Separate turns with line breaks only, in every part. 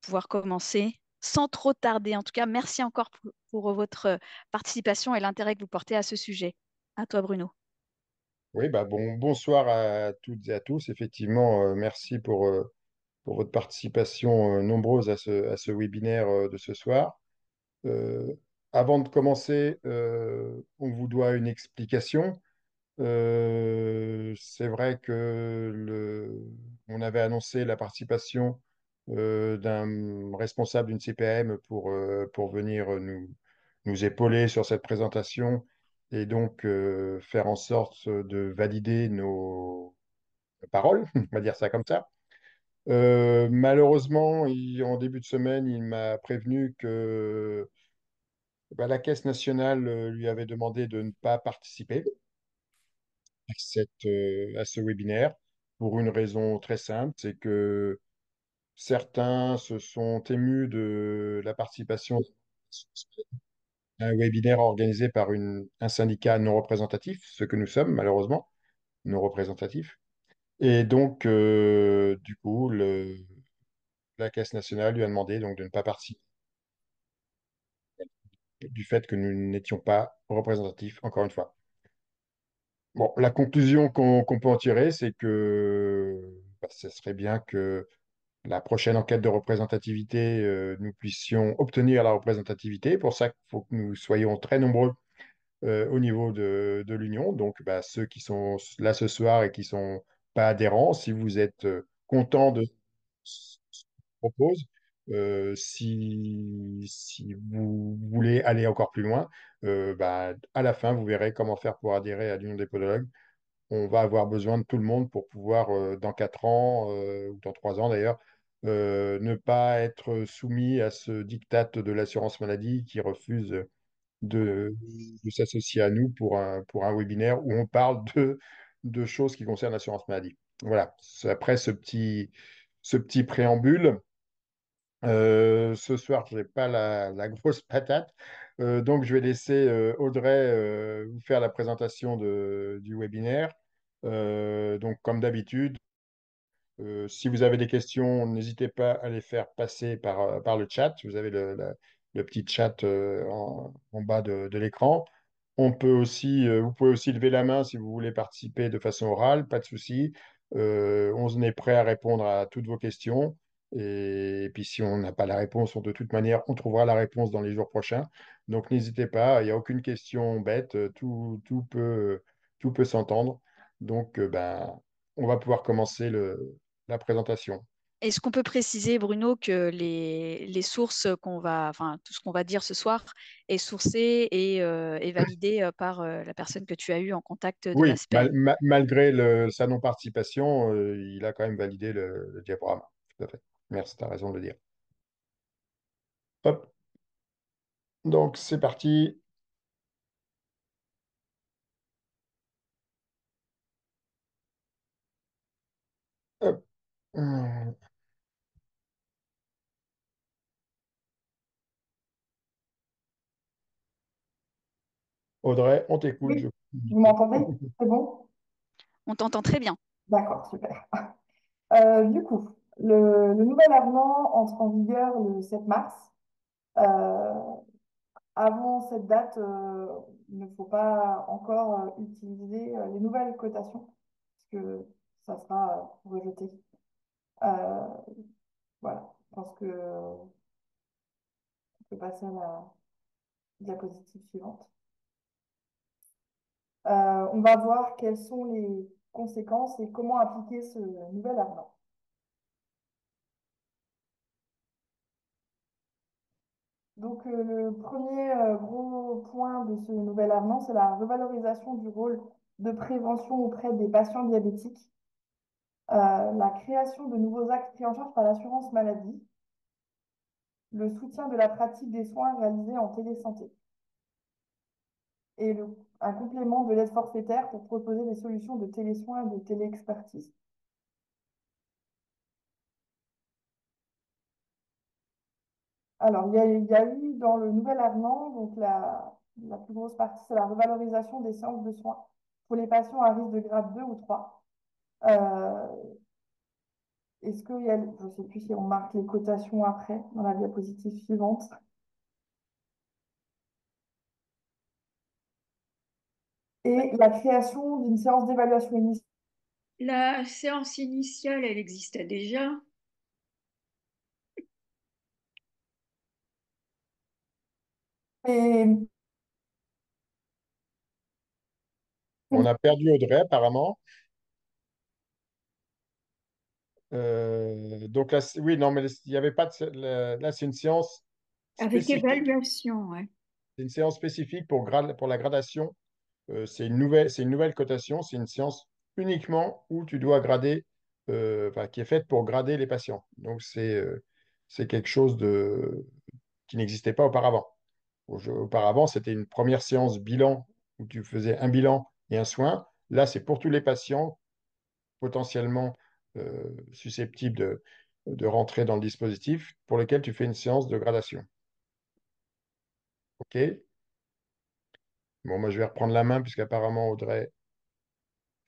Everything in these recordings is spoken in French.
pouvoir commencer sans trop tarder. En tout cas, merci encore pour votre participation et l'intérêt que vous portez à ce sujet. À toi, Bruno.
Oui, bah bonsoir à toutes et à tous. Effectivement, merci pour votre participation nombreuse à ce webinaire de ce soir. Euh, Avant de commencer, on vous doit une explication. C'est vrai que on avait annoncé la participation d'un responsable d'une CPAM pour venir nous épauler sur cette présentation et donc faire en sorte de valider nos paroles, on va dire ça comme ça. Malheureusement, en début de semaine, il m'a prévenu que la Caisse nationale lui avait demandé de ne pas participer à ce webinaire pour une raison très simple, c'est que certains se sont émus de la participation à un webinaire organisé par un syndicat non représentatif, ce que nous sommes malheureusement, non représentatifs. Et donc, du coup, la Caisse nationale lui a demandé donc de ne pas participer du fait que nous n'étions pas représentatifs, encore une fois. Bon, la conclusion qu'on peut en tirer, c'est que ce serait bien que la prochaine enquête de représentativité, nous puissions obtenir la représentativité. Pour ça, il faut que nous soyons très nombreux au niveau de l'Union. Donc, ceux qui sont là ce soir et qui ne sont pas adhérents, si vous êtes contents de ce qu'on propose, si vous voulez aller encore plus loin, à la fin, vous verrez comment faire pour adhérer à l'Union des podologues. On va avoir besoin de tout le monde pour pouvoir, dans 4 ans, ou dans 3 ans d'ailleurs, ne pas être soumis à ce diktat de l'assurance maladie qui refuse de s'associer à nous pour un webinaire où on parle de choses qui concernent l'assurance maladie. Voilà. Après ce petit préambule, ce soir, je n'ai pas la grosse patate. Donc, je vais laisser Audrey vous faire la présentation du webinaire. Donc, comme d'habitude, si vous avez des questions, n'hésitez pas à les faire passer par le chat. Vous avez le petit chat en bas de l'écran. Vous pouvez aussi lever la main si vous voulez participer de façon orale, pas de souci. On est prêt à répondre à toutes vos questions. Et puis si on n'a pas la réponse, de toute manière, on trouvera la réponse dans les jours prochains. Donc n'hésitez pas, il n'y a aucune question bête, tout peut s'entendre. Donc on va pouvoir commencer la présentation.
Est-ce qu'on peut préciser, Bruno, que les sources enfin, tout ce qu'on va dire ce soir est sourcé et validé par la personne que tu as eue en contact de la
Oui,
CPAM?
malgré sa non-participation, il a quand même validé le diaporama. Tout à fait. Merci, tu as raison de le dire. Hop, donc c'est parti. Hop. Audrey, on t'écoute.
Oui, vous m'entendez? C'est bon?
On t'entend très bien.
D'accord, super. Du coup, le nouvel avenant entre en vigueur le 7 mars. Euh, Avant cette date, il ne faut pas encore utiliser les nouvelles cotations, parce que ça sera rejeté. Euh, voilà, je pense que on peut passer à la diapositive suivante. On va voir quelles sont les conséquences et comment appliquer ce nouvel avenant. Donc, le premier gros point de ce nouvel avenant, c'est la revalorisation du rôle de prévention auprès des patients diabétiques, la création de nouveaux actes pris en charge par l'assurance maladie, le soutien de la pratique des soins réalisés en télésanté et un complément de l'aide forfaitaire pour proposer des solutions de télésoins et de téléexpertise. Alors, il y a eu dans le nouvel avenant, donc la plus grosse partie, c'est la revalorisation des séances de soins pour les patients à risque de grade 2 ou 3. Euh, est-ce qu'il y a, je ne sais plus si on marque les cotations après, dans la diapositive suivante. Et la création d'une séance d'évaluation initiale.
La séance initiale, elle existait déjà.
Et
On a perdu Audrey, apparemment. Donc là, oui, non, mais il n'y avait pas de. Là, c'est une séance
Avec
spécifique.
évaluation, ouais.
C'est une séance spécifique pour la gradation. C'est une nouvelle cotation. C'est une séance uniquement où tu dois grader, enfin, qui est faite pour grader les patients. Donc, c'est quelque chose qui n'existait pas auparavant. Auparavant, c'était une première séance bilan où tu faisais un bilan et un soin. Là, c'est pour tous les patients potentiellement susceptibles de rentrer dans le dispositif pour lequel tu fais une séance de gradation. OK? Bon, moi, je vais reprendre la main puisqu'apparemment, Audrey,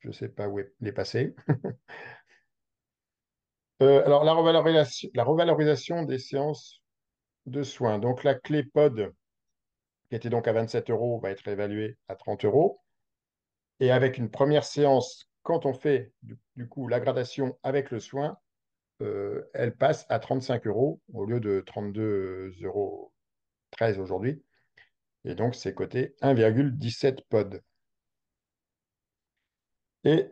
je ne sais pas où elle est passée. Alors, la revalorisation des séances de soins. Donc, la clé POD, qui était donc à 27 euros, va être évaluée à 30 euros. Et avec une première séance, quand on fait du coup la gradation avec le soin, elle passe à 35 euros au lieu de 32,13 € aujourd'hui. Et donc, c'est coté 1,17 pod. Et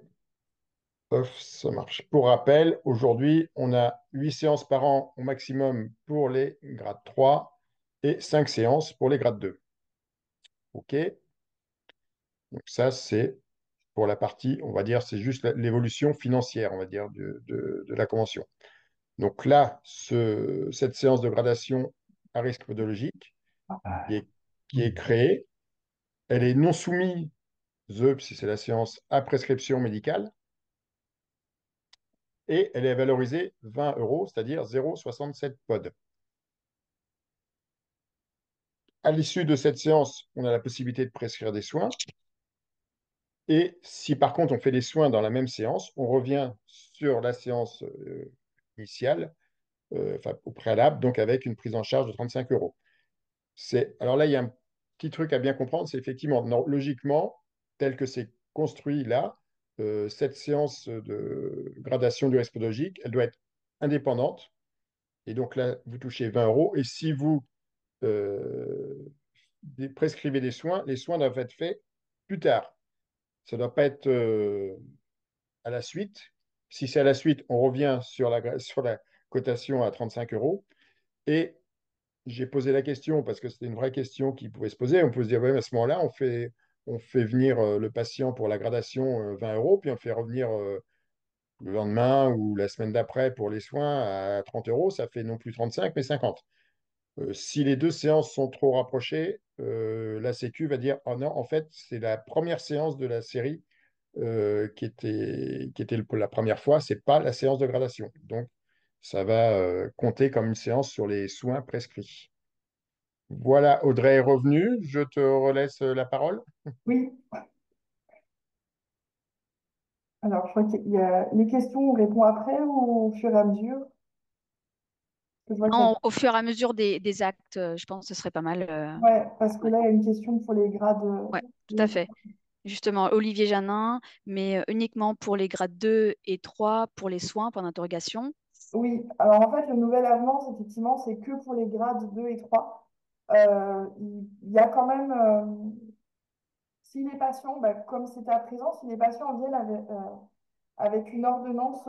off, ça marche. Pour rappel, aujourd'hui, on a 8 séances par an au maximum pour les grades 3 et 5 séances pour les grades 2. OK? Donc ça, c'est pour la partie, on va dire, c'est juste l'évolution financière, on va dire, de la convention. Donc là, cette séance de gradation à risque podologique qui est, qui est créée, elle est non soumise, si c'est la séance à prescription médicale, et elle est valorisée 20 euros, c'est-à-dire 0,67 pod. À l'issue de cette séance, on a la possibilité de prescrire des soins. Et si par contre on fait des soins dans la même séance, on revient sur la séance initiale, enfin au préalable, donc avec une prise en charge de 35 euros. Alors là, il y a un petit truc à bien comprendre, c'est effectivement, logiquement, tel que c'est construit là, cette séance de gradation du risque podologique, elle doit être indépendante. Et donc là, vous touchez 20 euros. Et si vous euh, prescrivez des soins, les soins doivent être faits plus tard. Ça ne doit pas être à la suite. Si c'est à la suite, on revient sur la cotation à 35 euros. Et j'ai posé la question parce que c'était une vraie question qui pouvait se poser. On peut se dire, ouais, à ce moment-là, on fait venir le patient pour la gradation 20 euros, puis on le fait revenir le lendemain ou la semaine d'après pour les soins à 30 euros. Ça fait non plus 35, mais 50. Si les deux séances sont trop rapprochées, la Sécu va dire, oh non, en fait, c'est la première séance de la série qui était la première fois, c'est pas la séance de gradation. Donc, ça va compter comme une séance sur les soins prescrits. Voilà, Audrey est revenue. Je te relaisse la parole.
Oui, alors je crois qu'il y a les questions, on répond après ou au fur et à mesure? Parce que je vois qu'il y a...
Non, au fur et à mesure des actes, je pense que ce serait pas mal.
Ouais, parce que
Ouais,
là, il y a une question pour les grades.
ouais, tout à fait. Justement, Olivier Janin, mais uniquement pour les grades 2 et 3 pour les soins, point d'interrogation.
Oui, alors en fait, le nouvel avenant, effectivement, c'est que pour les grades 2 et 3. Il y a quand même, si les patients, bah, comme c'était à présent, si les patients viennent avec une ordonnance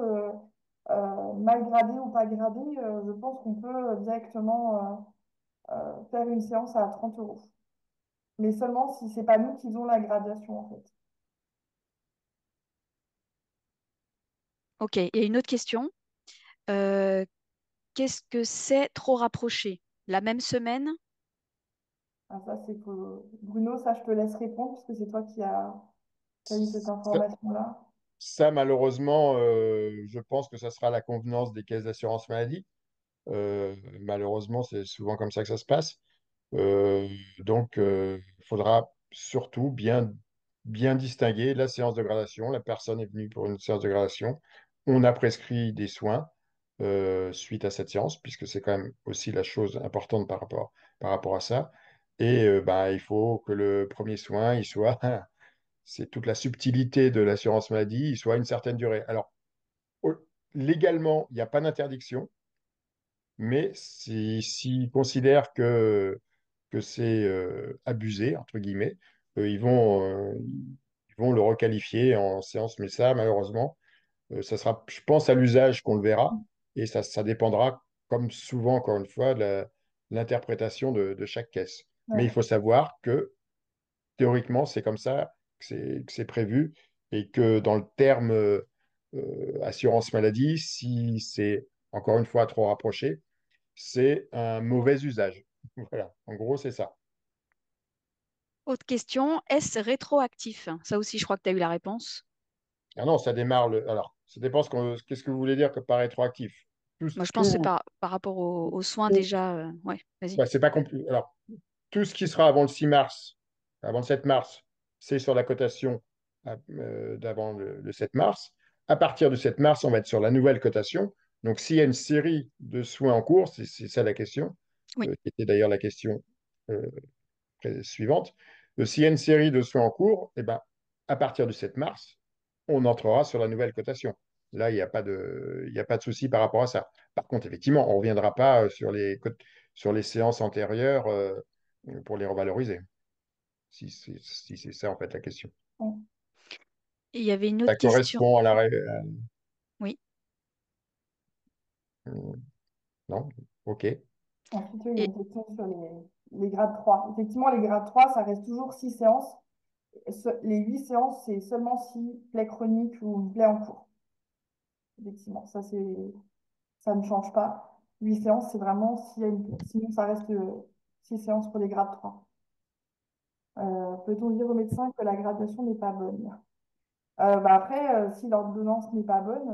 mal gradée ou pas gradée, je pense qu'on peut directement faire une séance à 30 euros. Mais seulement si c'est pas nous qui faisons la gradation, en fait.
Ok, il y a une autre question. Euh, Qu'est-ce que c'est trop rapproché? La même semaine?
Ah, ça, c'est pour... Bruno, ça, je te laisse répondre, puisque c'est toi qui as eu cette
Ça,
information-là.
malheureusement, je pense que ça sera la convenance des caisses d'assurance maladie. Malheureusement, c'est souvent comme ça que ça se passe. Donc, il faudra surtout bien distinguer la séance de gradation. La personne est venue pour une séance de gradation. On a prescrit des soins. suite à cette séance, puisque c'est quand même aussi la chose importante par rapport à ça. Et bah, il faut que le premier soin, il soit, c'est toute la subtilité de l'assurance maladie, il soit à une certaine durée. Alors, au- légalement, il n'y a pas d'interdiction, mais s'ils considèrent que c'est abusé, entre guillemets, ils vont le requalifier en séance. Mais ça, malheureusement, ça sera, je pense, à l'usage qu'on le verra, et ça dépendra, comme souvent, encore une fois, de l'interprétation de chaque caisse. Mais il
Ouais.
faut savoir que théoriquement, c'est comme ça que c'est prévu, et que dans le terme assurance maladie, si c'est encore une fois trop rapproché, c'est un mauvais usage. Voilà, en gros, c'est ça.
Autre question, est-ce rétroactif? Ça aussi, je crois que tu as eu la réponse.
Ah non, ça démarre Alors, ça dépend qu'est-ce que vous voulez dire que par rétroactif. Tout,
Moi, je pense que c'est
tout,
par rapport aux soins
tout-
déjà. Ouais, vas-y.
bah, c'est pas compli- Alors, tout ce qui sera avant le 6 mars, avant le 7 mars, c'est sur la cotation d'avant le 7 mars. À partir du 7 mars, on va être sur la nouvelle cotation. Donc, s'il y a une série de soins en cours, c'est ça la question,
Oui.
qui était d'ailleurs la question euh, suivante. S'il y a une série de soins en cours, eh ben, à partir du 7 mars, on entrera sur la nouvelle cotation. Là, il y a pas de souci par rapport à ça. Par contre, effectivement, on ne reviendra pas sur les séances antérieures pour les revaloriser, si c'est ça, en fait, la question.
Ouais.
Et il y avait une autre
Ça
question.
correspond à
Oui.
non? OK.
Ensuite, il y a
Et
une question sur les grades 3. Effectivement, les grades 3, ça reste toujours 6 séances. Les 8 séances, c'est seulement si plaie chronique ou une plaie en cours. Effectivement, ça ne change pas. 8 séances, c'est vraiment s'il y a une plaie. Sinon, ça reste 6 séances pour les grades 3. Peut-on dire au médecin que la gradation n'est pas bonne? Bah après, si l'ordonnance n'est pas bonne,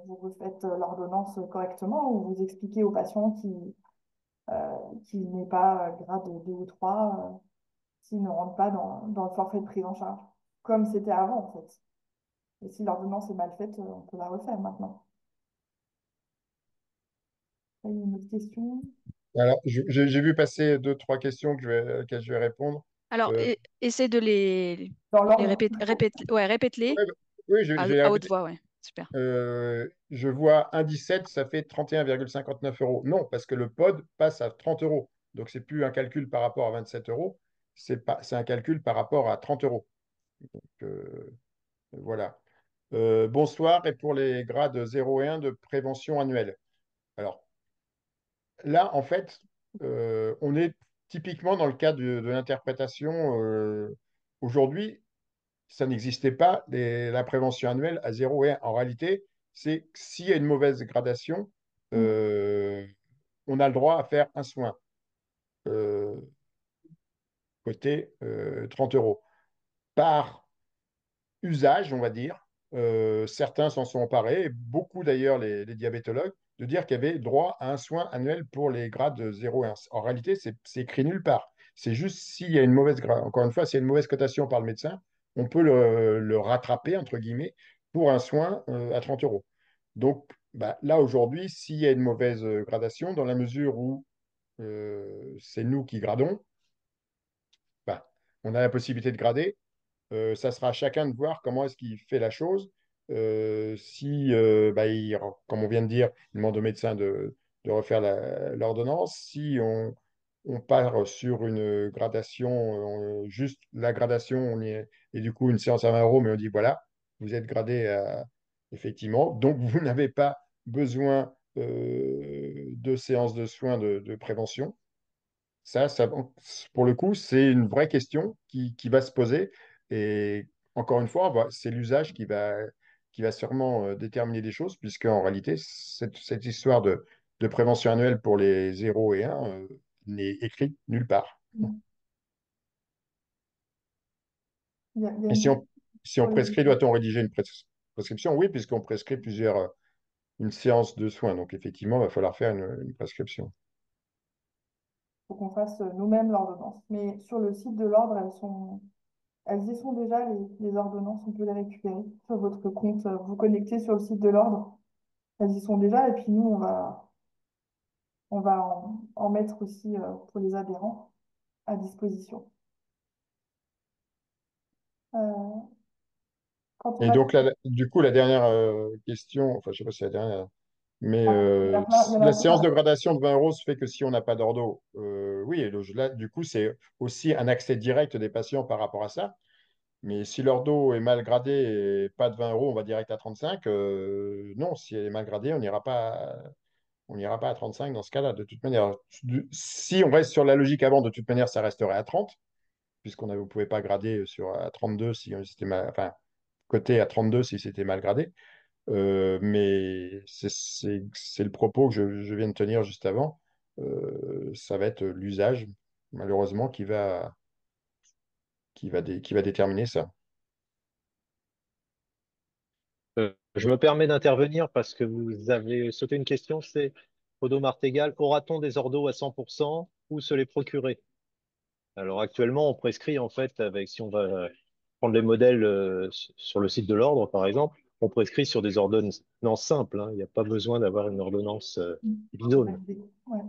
vous refaites l'ordonnance correctement ou vous expliquez au patient qu'il n'est pas grade 2 ou 3 s'il ne rentre pas dans le forfait de prise en charge, comme c'était avant en fait. Et si l'ordonnance est mal faite, on peut la refaire maintenant. Il y a une autre question.
Alors, j'ai vu passer deux, trois questions auxquelles je vais répondre.
alors,
Euh,
essaie de
Dans
les
l'ordre,
répéter. Ouais, répète-les
ouais, oui, je vais les
à haute
répéter.
voix. Ouais, super.
Je vois 1,17, ça fait 31,59 euros. Non, parce que le pod passe à 30 euros. Donc, c'est plus un calcul par rapport à 27 euros, c'est un calcul par rapport à 30 euros. Donc, voilà. Bonsoir, et pour les grades 0 et 1 de prévention annuelle. Alors, là, en fait, on est typiquement dans le cas de l'interprétation. Aujourd'hui, ça n'existait pas, la prévention annuelle à 0 et 1. En réalité, c'est que s'il y a une mauvaise gradation,
mm,
euh, on a le droit à faire un soin, euh, côté 30 euros. Par usage, on va dire, certains s'en sont emparés, et beaucoup d'ailleurs les diabétologues, de dire qu'il y avait droit à un soin annuel pour les grades 0 et 1. En réalité, c'est écrit nulle part. C'est juste s'il y a une encore une fois, s'il y a une mauvaise cotation par le médecin, on peut le rattraper, entre guillemets, pour un soin à 30 euros. Donc bah, là, aujourd'hui, s'il y a une mauvaise gradation, dans la mesure où c'est nous qui gradons, bah, on a la possibilité de grader. Ça sera à chacun de voir comment est-ce qu'il fait la chose. Si, bah, comme on vient de dire, il demande au médecin de refaire l'ordonnance. Si on part sur une gradation, juste la gradation, et du coup une séance à 20 euros, mais on dit voilà, vous êtes gradé effectivement, donc vous n'avez pas besoin de séances de soins de prévention. Ça, pour le coup, c'est une vraie question qui va se poser. Et encore une fois, c'est l'usage qui va sûrement déterminer des choses, puisque en réalité, cette histoire de prévention annuelle pour les 0 et 1 n'est écrite nulle part.
mm. Il y a
Et
une question
si on
sur les
prescrit, doit-on rédiger une prescription? Oui, puisqu'on prescrit une séance de soins. Donc effectivement, il va falloir faire une prescription.
faut qu'on fasse nous-mêmes l'ordonnance. Mais sur le site de l'ordre, elles y sont déjà, les ordonnances, on peut les récupérer sur votre compte. Vous connectez sur le site de l'ordre. elles y sont déjà, et puis nous, on va en mettre aussi pour les adhérents à disposition. Euh, Quand on
Et
a
donc, du coup, la dernière question, enfin, je sais pas si c'est la dernière, mais
il y en
la
a
séance de
plein.
gradation de 20 euros se fait que si on n'a pas d'ordo. Oui, et là, du coup, c'est aussi un accès direct des patients par rapport à ça. Mais si leur dos est mal gradé et pas de 20 euros, on va direct à 35. Non, si elle est mal gradée, on n'ira pas à 35 dans ce cas-là. De toute manière, si on reste sur la logique avant, de toute manière, ça resterait à 30, puisqu'on ne pouvait pas grader à 32 si c'était mal, enfin, côté à 32 si c'était mal gradé. Mais c'est le propos que je viens de tenir juste avant. Ça va être l'usage, malheureusement, qui va déterminer ça.
Je me permets d'intervenir parce que vous avez sauté une question, c'est Odo Martégal, aura-t-on des ordos à 100% ou se les procurer? Alors actuellement, on prescrit en fait avec, si on va prendre les modèles sur le site de l'ordre par exemple, on prescrit sur des ordonnances simples, hein. Il n'y a pas besoin d'avoir une ordonnance binôme.
Ouais.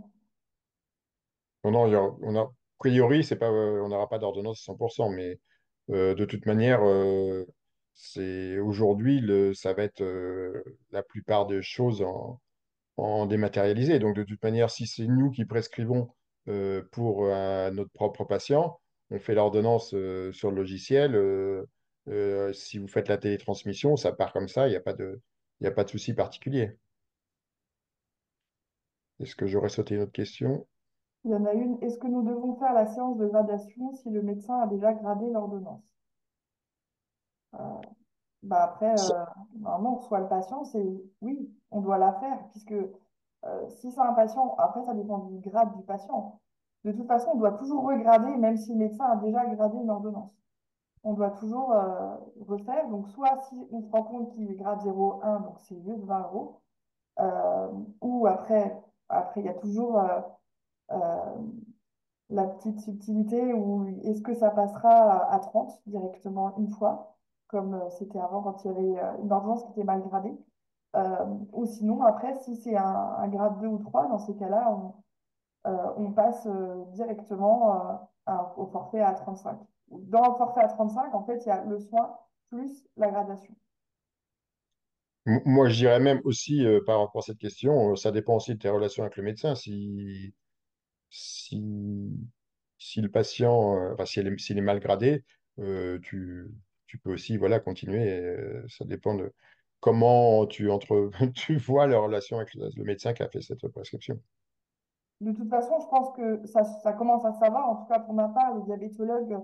Non, non, a priori, c'est pas, on n'aura pas d'ordonnance à 100%, mais de toute manière, c'est aujourd'hui, ça va être la plupart des choses en dématérialisé. Donc, de toute manière, si c'est nous qui prescrivons pour notre propre patient, on fait l'ordonnance sur le logiciel. Si vous faites la télétransmission, ça part comme ça, il y a pas de souci particulier. Est-ce que j'aurais sauté une autre question?
Il y en a une. Est-ce que nous devons faire la séance de gradation si le médecin a déjà gradé l'ordonnance? Bah après, normalement, soit le patient, c'est oui, on doit la faire, puisque si c'est un patient, après, ça dépend du grade du patient. De toute façon, on doit toujours regrader, même si le médecin a déjà gradé une ordonnance. On doit toujours refaire. Donc, soit si on se rend compte qu'il est grade 0,1, donc c'est juste 20 euros, euh, ou après, il y a toujours euh, la petite subtilité où est-ce que ça passera à 30 directement une fois, comme c'était avant quand il y avait une ordonnance qui était mal gradée. Ou sinon, après, si c'est un grade 2 ou 3 dans ces cas-là, on passe directement au forfait à 35. Dans le forfait à 35, en fait, il y a le soin plus la gradation.
Moi, je dirais même aussi, par rapport à cette question, ça dépend aussi de tes relations avec le médecin. Si, si le patient, enfin, s'il est mal gradé, tu peux aussi, voilà, continuer. Ça dépend de comment tu vois la relation avec le médecin qui a fait cette prescription.
De toute façon, je pense que ça commence à savoir, en tout cas pour ma part, les diabétologues,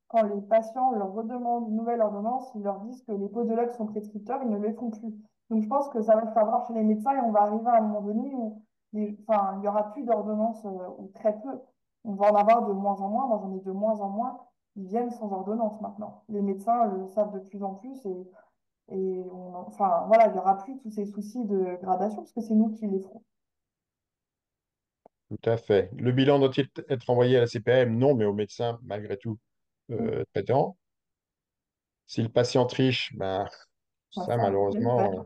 quand les patients leur redemandent une nouvelle ordonnance, ils leur disent que les podologues sont prescripteurs, ils ne le font plus. Donc je pense que ça va se savoir chez les médecins et on va arriver à un moment donné où enfin, il n'y aura plus d'ordonnance ou très peu. On va en avoir de moins en moins, moi j'en ai de moins en moins, ils viennent sans ordonnance maintenant. Les médecins le savent de plus en plus enfin voilà, il n'y aura plus tous ces soucis de gradation parce que c'est nous qui les ferons.
Tout à fait. Le bilan doit-il être envoyé à la CPAM? Non, mais au médecin, malgré tout,
Mm.
traitant. Si le patient triche, ben,
Enfin,
ça,
ça, on peut le faire.
malheureusement,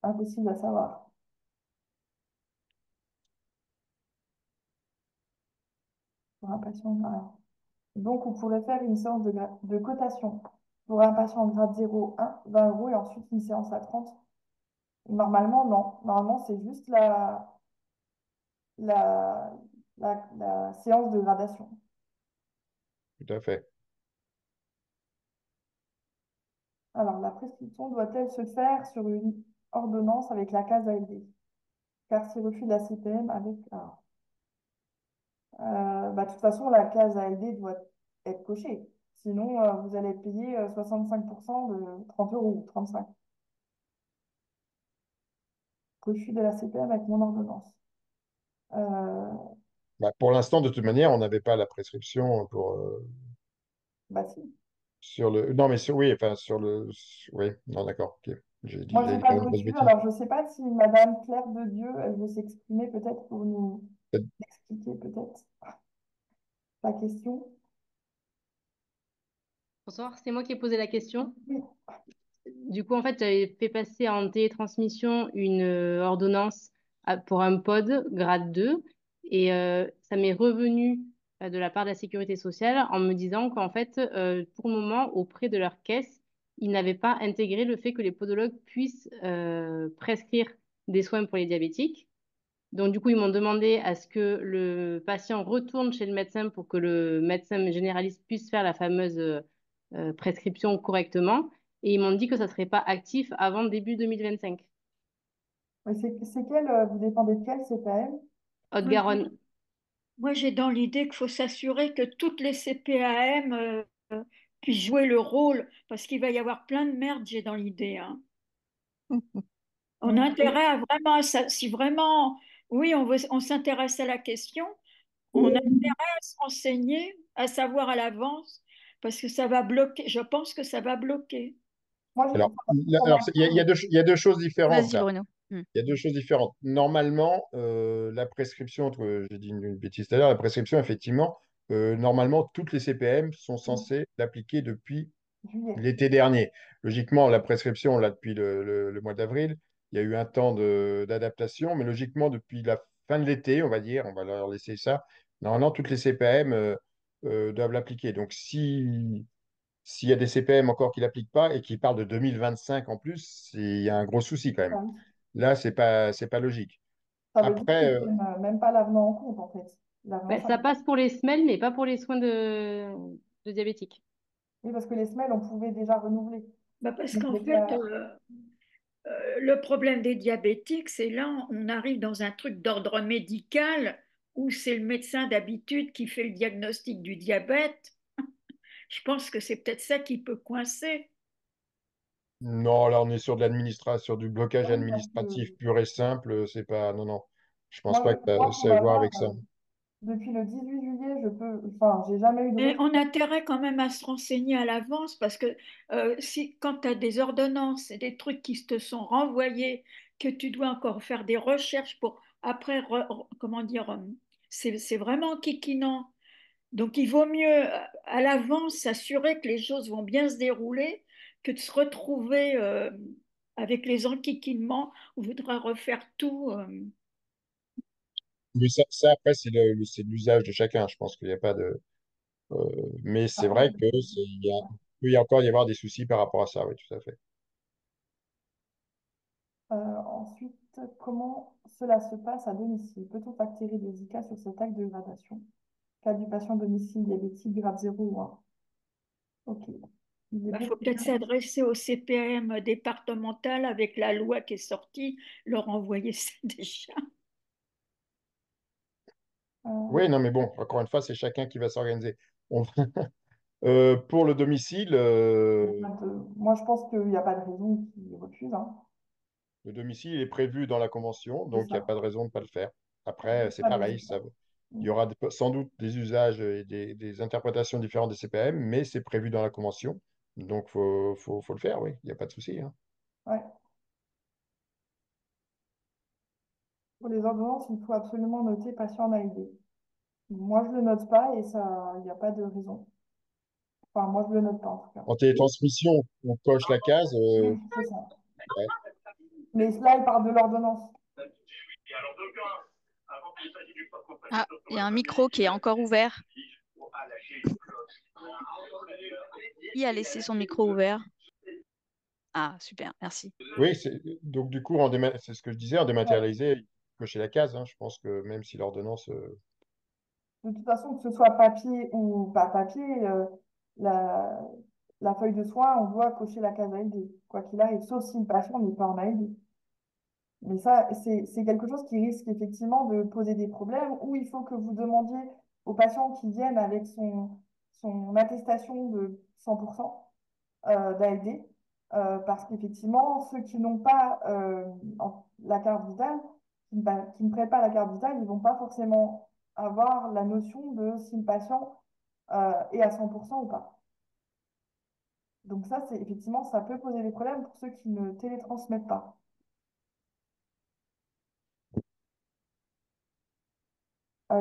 Impossible à savoir. Pour un patient, alors. Donc, on pourrait faire une séance de cotation pour un patient grade 0, 1, 20 euros, et ensuite une séance à 30. Normalement, non. Normalement, c'est juste la, la séance de gradation.
tout à fait.
Alors, la prescription doit-elle se faire sur une ordonnance avec la case ALD? Car si refus de la CPM avec... alors, bah, de toute façon, la case ALD doit être cochée. Sinon, vous allez payer 65% de 30 euros ou 35. Refus de la CPM avec mon ordonnance. Euh,
Bah, pour l'instant, de toute manière, on n'avait pas la prescription
Bah si.
sur le. Non, mais oui, enfin, Oui, non, d'accord, ok.
Moi, j'ai
J'ai dit
pas
quand
de
même une grosse
reçu.
bêtise.
Alors, je sais pas si Madame Claire de Dieu, elle veut s'exprimer peut-être pour nous
Peut-être.
expliquer peut-être la question.
Bonsoir, c'est moi qui ai posé la question.
Oui,
Du coup, en fait, j'avais fait passer en télétransmission une ordonnance pour un POD grade 2 et ça m'est revenu de la part de la sécurité sociale en me disant qu'en fait, pour le moment, auprès de leur caisse, ils n'avaient pas intégré le fait que les podologues puissent prescrire des soins pour les diabétiques. Donc, du coup, ils m'ont demandé à ce que le patient retourne chez le médecin pour que le médecin généraliste puisse faire la fameuse prescription correctement. Et ils m'ont dit que ça ne serait pas actif avant début 2025.
Mais c'est quel, vous dépendez de quel CPM?
Moi,
Haute-Garonne.
moi, j'ai dans l'idée qu'il faut s'assurer que toutes les CPAM puissent jouer le rôle, parce qu'il va y avoir plein de merde, j'ai dans l'idée, hein. On a intérêt à vraiment, si vraiment, oui, on s'intéresse à la question, on a intérêt à se renseigner, à savoir à l'avance, parce que ça va bloquer, je pense que ça va bloquer.
Moi,
Alors,
pour
alors,
ma
il y a deux choses différentes
Vas-y,
là.
Bruno.
Il y a deux choses différentes. Normalement, la prescription, j'ai dit une bêtise tout à l'heure, la prescription, effectivement, normalement, toutes les CPM sont censées l'appliquer depuis
juillet.
l'été dernier. Logiquement, la prescription, là, depuis le mois d'avril, il y a eu un temps d'adaptation, mais logiquement, depuis la fin de l'été, on va dire, on va leur laisser ça, normalement, toutes les CPM doivent l'appliquer. Donc, s'il y a des CPM encore qui ne l'appliquent pas et qui parlent de 2025 en plus, il y a un gros souci quand même.
Ouais.
Là, c'est pas logique.
Ça veut dire
Après,
qu'ils ne prennent même pas l'avenant en compte, en fait. L'avenant,
Ben, ça passe pour les semelles, mais pas pour les soins de diabétiques.
oui, parce que les semelles, on pouvait déjà renouveler.
Bah, parce
Donc,
qu'en
les
fait,
PA
le problème des diabétiques, c'est là, on arrive dans un truc d'ordre médical où c'est le médecin d'habitude qui fait le diagnostic du diabète. Je pense que c'est peut-être ça qui peut coincer.
non, là, on est sur de l'administration, sur du blocage
oui, parce
administratif
que
pur et simple. C'est pas, non, non. Je pense
moi,
pas que
moi, pour
ça a à
ma
voir
part,
avec ça.
depuis le 18 juillet, je peux, enfin, j'ai jamais eu de
Et
refus.
on a intérêt quand même à se renseigner à l'avance parce que si, quand tu as des ordonnances et des trucs qui te sont renvoyés, que tu dois encore faire des recherches pour après, comment dire, c'est vraiment kikinant. Donc il vaut mieux à l'avance s'assurer que les choses vont bien se dérouler que de se retrouver avec les enquiquinements où on voudra refaire tout.
Mais ça après, c'est l'usage de chacun. Je pense qu'il n'y a pas de. Mais c'est
Après,
vrai que il peut y encore y avoir des soucis par rapport à ça. Oui, tout à fait.
ensuite, comment cela se passe à domicile? Peut-on facturer des ICA sur cet acte de gradation? Cas du patient domicile diabétique grade 0 ou 1. Ok. Il est
Il faut
possible.
peut-être s'adresser au CPM départemental avec la loi qui est sortie, leur envoyer ça déjà.
Oui,
Euh,
non, mais bon, encore une fois, c'est chacun qui va s'organiser. On- pour le domicile,
moi, je pense qu'il n'y a pas de raison qu'ils refusent, hein.
le domicile il est prévu dans la convention,
C'est
donc il n'y a
ça.
pas de raison de ne pas le faire. Après, c'est
Pas de
pareil,
raison.
il y aura sans doute des usages et des interprétations différentes des CPM, mais c'est prévu dans la convention. Donc, faut le faire, oui, il n'y a pas de souci, hein.
Ouais. Pour les ordonnances, il faut absolument noter patient en ALD. Moi, je ne le note pas et ça, il n'y a pas de raison. Enfin, moi, je ne le note pas en tout cas.
En télétransmission, on coche la case.
Oui, c'est ça.
Ouais.
Mais là, il parle de l'ordonnance.
Ah, il y a un micro qui est encore ouvert. Qui a laissé son micro ouvert? Ah, super, merci.
Oui, donc du coup, c'est ce que je disais, en dématérialisé, cocher la case, hein. Je pense que même si l'ordonnance.
De toute façon, que ce soit papier ou pas papier, la, la feuille de soin, on doit cocher la case ALD, quoi qu'il arrive, sauf si le patient n'est pas en ALD. Mais ça, c'est quelque chose qui risque effectivement de poser des problèmes, où il faut que vous demandiez aux patients qui viennent avec son attestation de 100% d'ALD, parce qu'effectivement, ceux qui n'ont pas la carte vitale, qui ne prêtent pas la carte vitale, ils ne vont pas forcément avoir la notion de si le patient est à 100% ou pas. Donc ça, c'est effectivement, ça peut poser des problèmes pour ceux qui ne télétransmettent pas.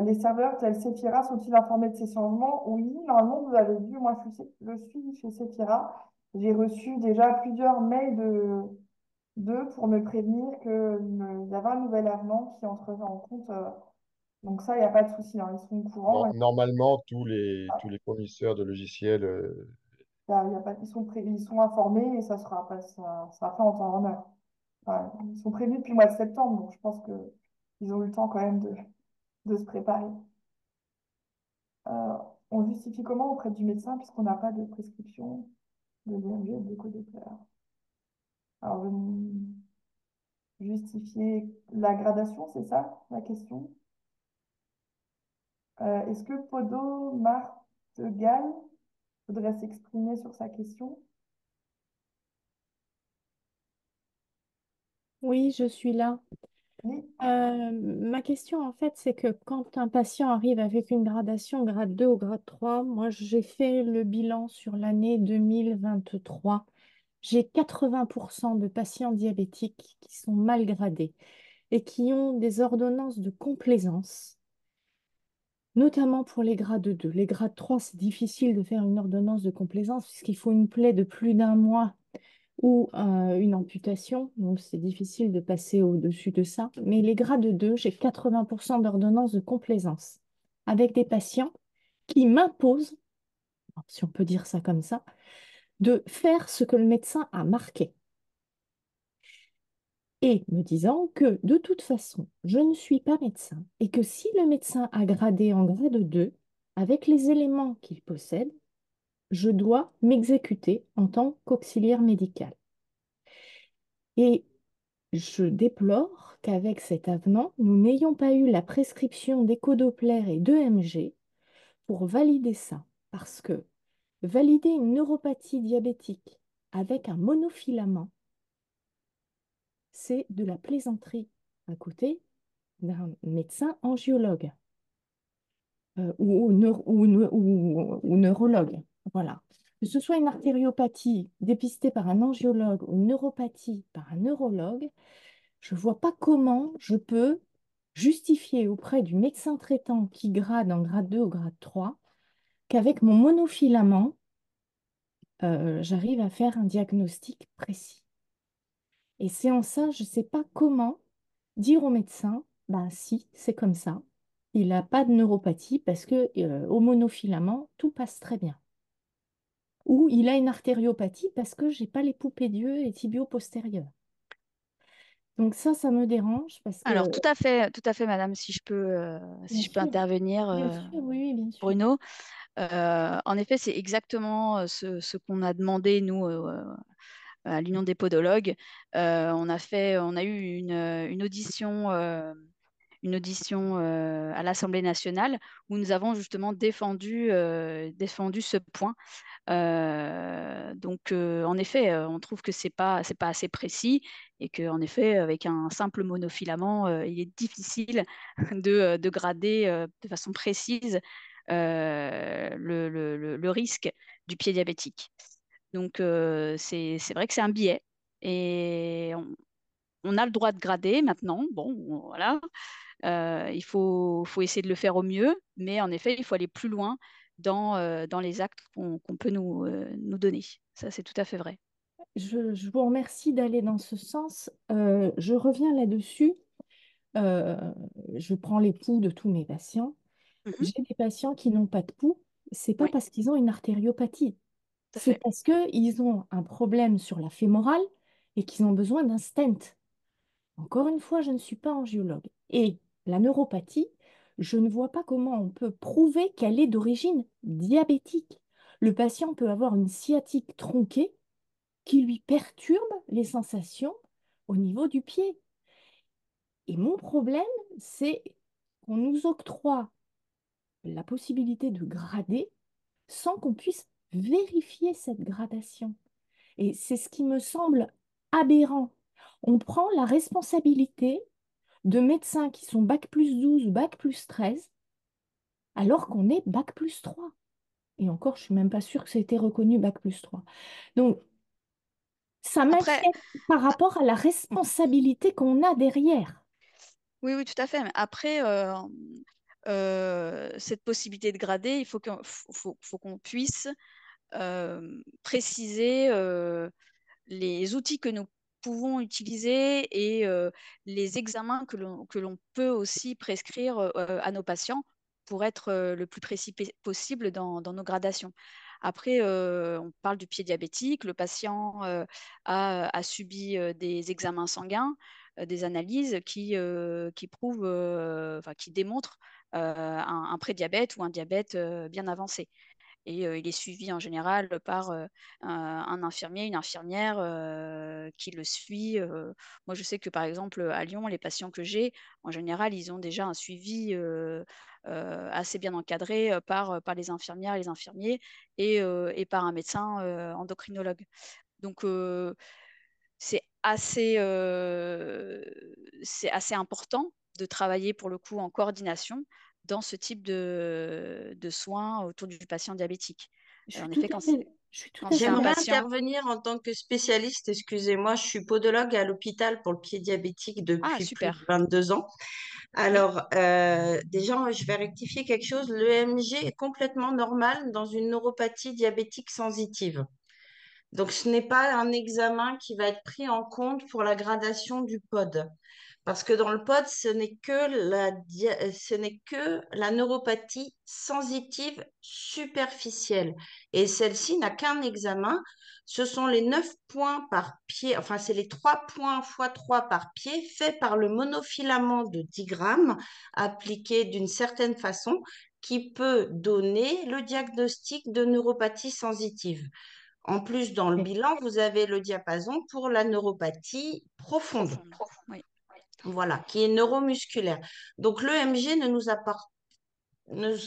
Les serveurs tels Sephira sont-ils informés de ces changements? Oui, normalement, vous avez vu, moi je suis chez Sephira J'ai reçu déjà plusieurs mails d'eux pour me prévenir qu'il y avait un nouvel avenant qui entrerait en compte. Donc ça, il n'y a pas de souci, hein, ils sont au courant.
Normalement, tous les fournisseurs de logiciels,
Il y a pas, ils sont informés et ça sera, ça sera fait en temps et en heure. Enfin, ils sont prévenus depuis le mois de septembre, donc je pense qu'ils ont eu le temps quand même de se préparer. Euh, on justifie comment auprès du médecin puisqu'on n'a pas de prescription de l'IMG ou de Codoplaire. Alors, justifier la gradation, c'est ça la question? Est-ce que Podo Martegal voudrait s'exprimer sur sa question?
Oui, je suis là.
Oui.
Ma question, en fait, c'est que quand un patient arrive avec une gradation grade 2 ou grade 3, moi, j'ai fait le bilan sur l'année 2023. J'ai 80% de patients diabétiques qui sont mal gradés et qui ont des ordonnances de complaisance, notamment pour les grades 2. Les grades 3, c'est difficile de faire une ordonnance de complaisance puisqu'il faut une plaie de plus d'un mois ou une amputation. Donc, c'est difficile de passer au-dessus de ça. Mais les grades 2, j'ai 80% d'ordonnances de complaisance avec des patients qui m'imposent, si on peut dire ça comme ça, de faire ce que le médecin a marqué. Et me disant que de toute façon, je ne suis pas médecin et que si le médecin a gradé en grade 2, avec les éléments qu'il possède, je dois m'exécuter en tant qu'auxiliaire médical. Et je déplore qu'avec cet avenant, nous n'ayons pas eu la prescription d'Écodoplaire et d'EMG pour valider ça. Parce que valider une neuropathie diabétique avec un monofilament, c'est de la plaisanterie à côté d'un médecin angiologue ou neurologue. Voilà. Que ce soit une artériopathie dépistée par un angiologue ou une neuropathie par un neurologue, je ne vois pas comment je peux justifier auprès du médecin traitant qui grade en grade 2 ou grade 3 qu'avec mon monofilament, j'arrive à faire un diagnostic précis. Et c'est en ça, je ne sais pas comment dire au médecin, bah si, c'est comme ça. Il n'a pas de neuropathie parce que au monofilament, tout passe très bien. Ou il a une artériopathie parce que j'ai pas les poupées d'yeux et tibiaux postérieurs. Donc ça me dérange parce que,
Alors, tout à fait, madame,
bien
si je peux
sûr,
intervenir,
bien sûr, oui, oui, bien sûr.
Bruno. En effet, c'est exactement ce qu'on a demandé, nous, à l'Union des podologues. On a eu une audition à l'Assemblée nationale où nous avons justement défendu ce point. En effet, on trouve que c'est pas assez précis et qu'en effet, avec un simple monofilament, il est difficile de grader de façon précise le risque du pied diabétique. C'est vrai que c'est un biais et on a le droit de grader maintenant. Bon, voilà. Faut essayer de le faire au mieux, mais en effet, il faut aller plus loin dans les actes qu'on peut nous donner. Ça, c'est tout à fait vrai.
Je vous remercie d'aller dans ce sens. Je reviens là-dessus. Euh, je prends les pouls de tous mes patients.
Mhm.
J'ai des patients qui n'ont pas de pouls. C'est pas
Oui,
parce qu'ils ont une artériopathie.
tout à
C'est
fait.
parce qu'ils ont un problème sur la fémorale et qu'ils ont besoin d'un stent. Encore une fois, je ne suis pas angiologue. Et la neuropathie, je ne vois pas comment on peut prouver qu'elle est d'origine diabétique. Le patient peut avoir une sciatique tronquée qui lui perturbe les sensations au niveau du pied. Et mon problème, c'est qu'on nous octroie la possibilité de grader sans qu'on puisse vérifier cette gradation. Et c'est ce qui me semble aberrant. On prend la responsabilité de médecins qui sont bac+12 ou bac+13 alors qu'on est bac+3. Et encore, je ne suis même pas sûre que ça ait été reconnu bac+3. Donc, ça
Après,
m'inquiète par rapport à la responsabilité qu'on a derrière.
oui, oui, tout à fait. Mais après, cette possibilité de grader, il faut qu'on puisse préciser les outils que nous pouvons utiliser et les examens que l'on peut aussi prescrire à nos patients pour être le plus précis possible dans nos gradations. Après, on parle du pied diabétique. Le patient a subi des examens sanguins, des analyses qui prouvent, qui démontrent un prédiabète ou un diabète bien avancé. Et il est suivi en général par un infirmier, une infirmière qui le suit. Moi, je sais que par exemple à Lyon, les patients que j'ai, en général, ils ont déjà un suivi assez bien encadré par les infirmières et les infirmiers et par un médecin endocrinologue. Donc, c'est assez important de travailler pour le coup en coordination dans ce type de soins autour du patient diabétique.
Je suis
En
tout
effet,
à fait, je suis tout
quand
à
c'est
fait
un
J'aimerais
d'accord.
patient...
intervenir en tant que spécialiste. Excusez-moi, je suis podologue à l'hôpital pour le pied diabétique
Ah,
depuis plus de
super.
22 ans.
Oui.
Alors, déjà, je vais rectifier quelque chose. L'EMG est complètement normal dans une neuropathie diabétique sensitive. Donc, ce n'est pas un examen qui va être pris en compte pour la gradation du POD. Parce que dans le POD, ce n'est que la neuropathie sensitive superficielle. Et celle-ci n'a qu'un examen. Ce sont les 9 points par pied, enfin, c'est les 3 points x 3 par pied faits par le monofilament de 10 grammes appliqué d'une certaine façon qui peut donner le diagnostic de neuropathie sensitive. En plus, dans le
Ok.
bilan, vous avez le diapason pour la neuropathie profonde.
Profonde. Oui.
Voilà, qui est neuromusculaire. Donc l'EMG ne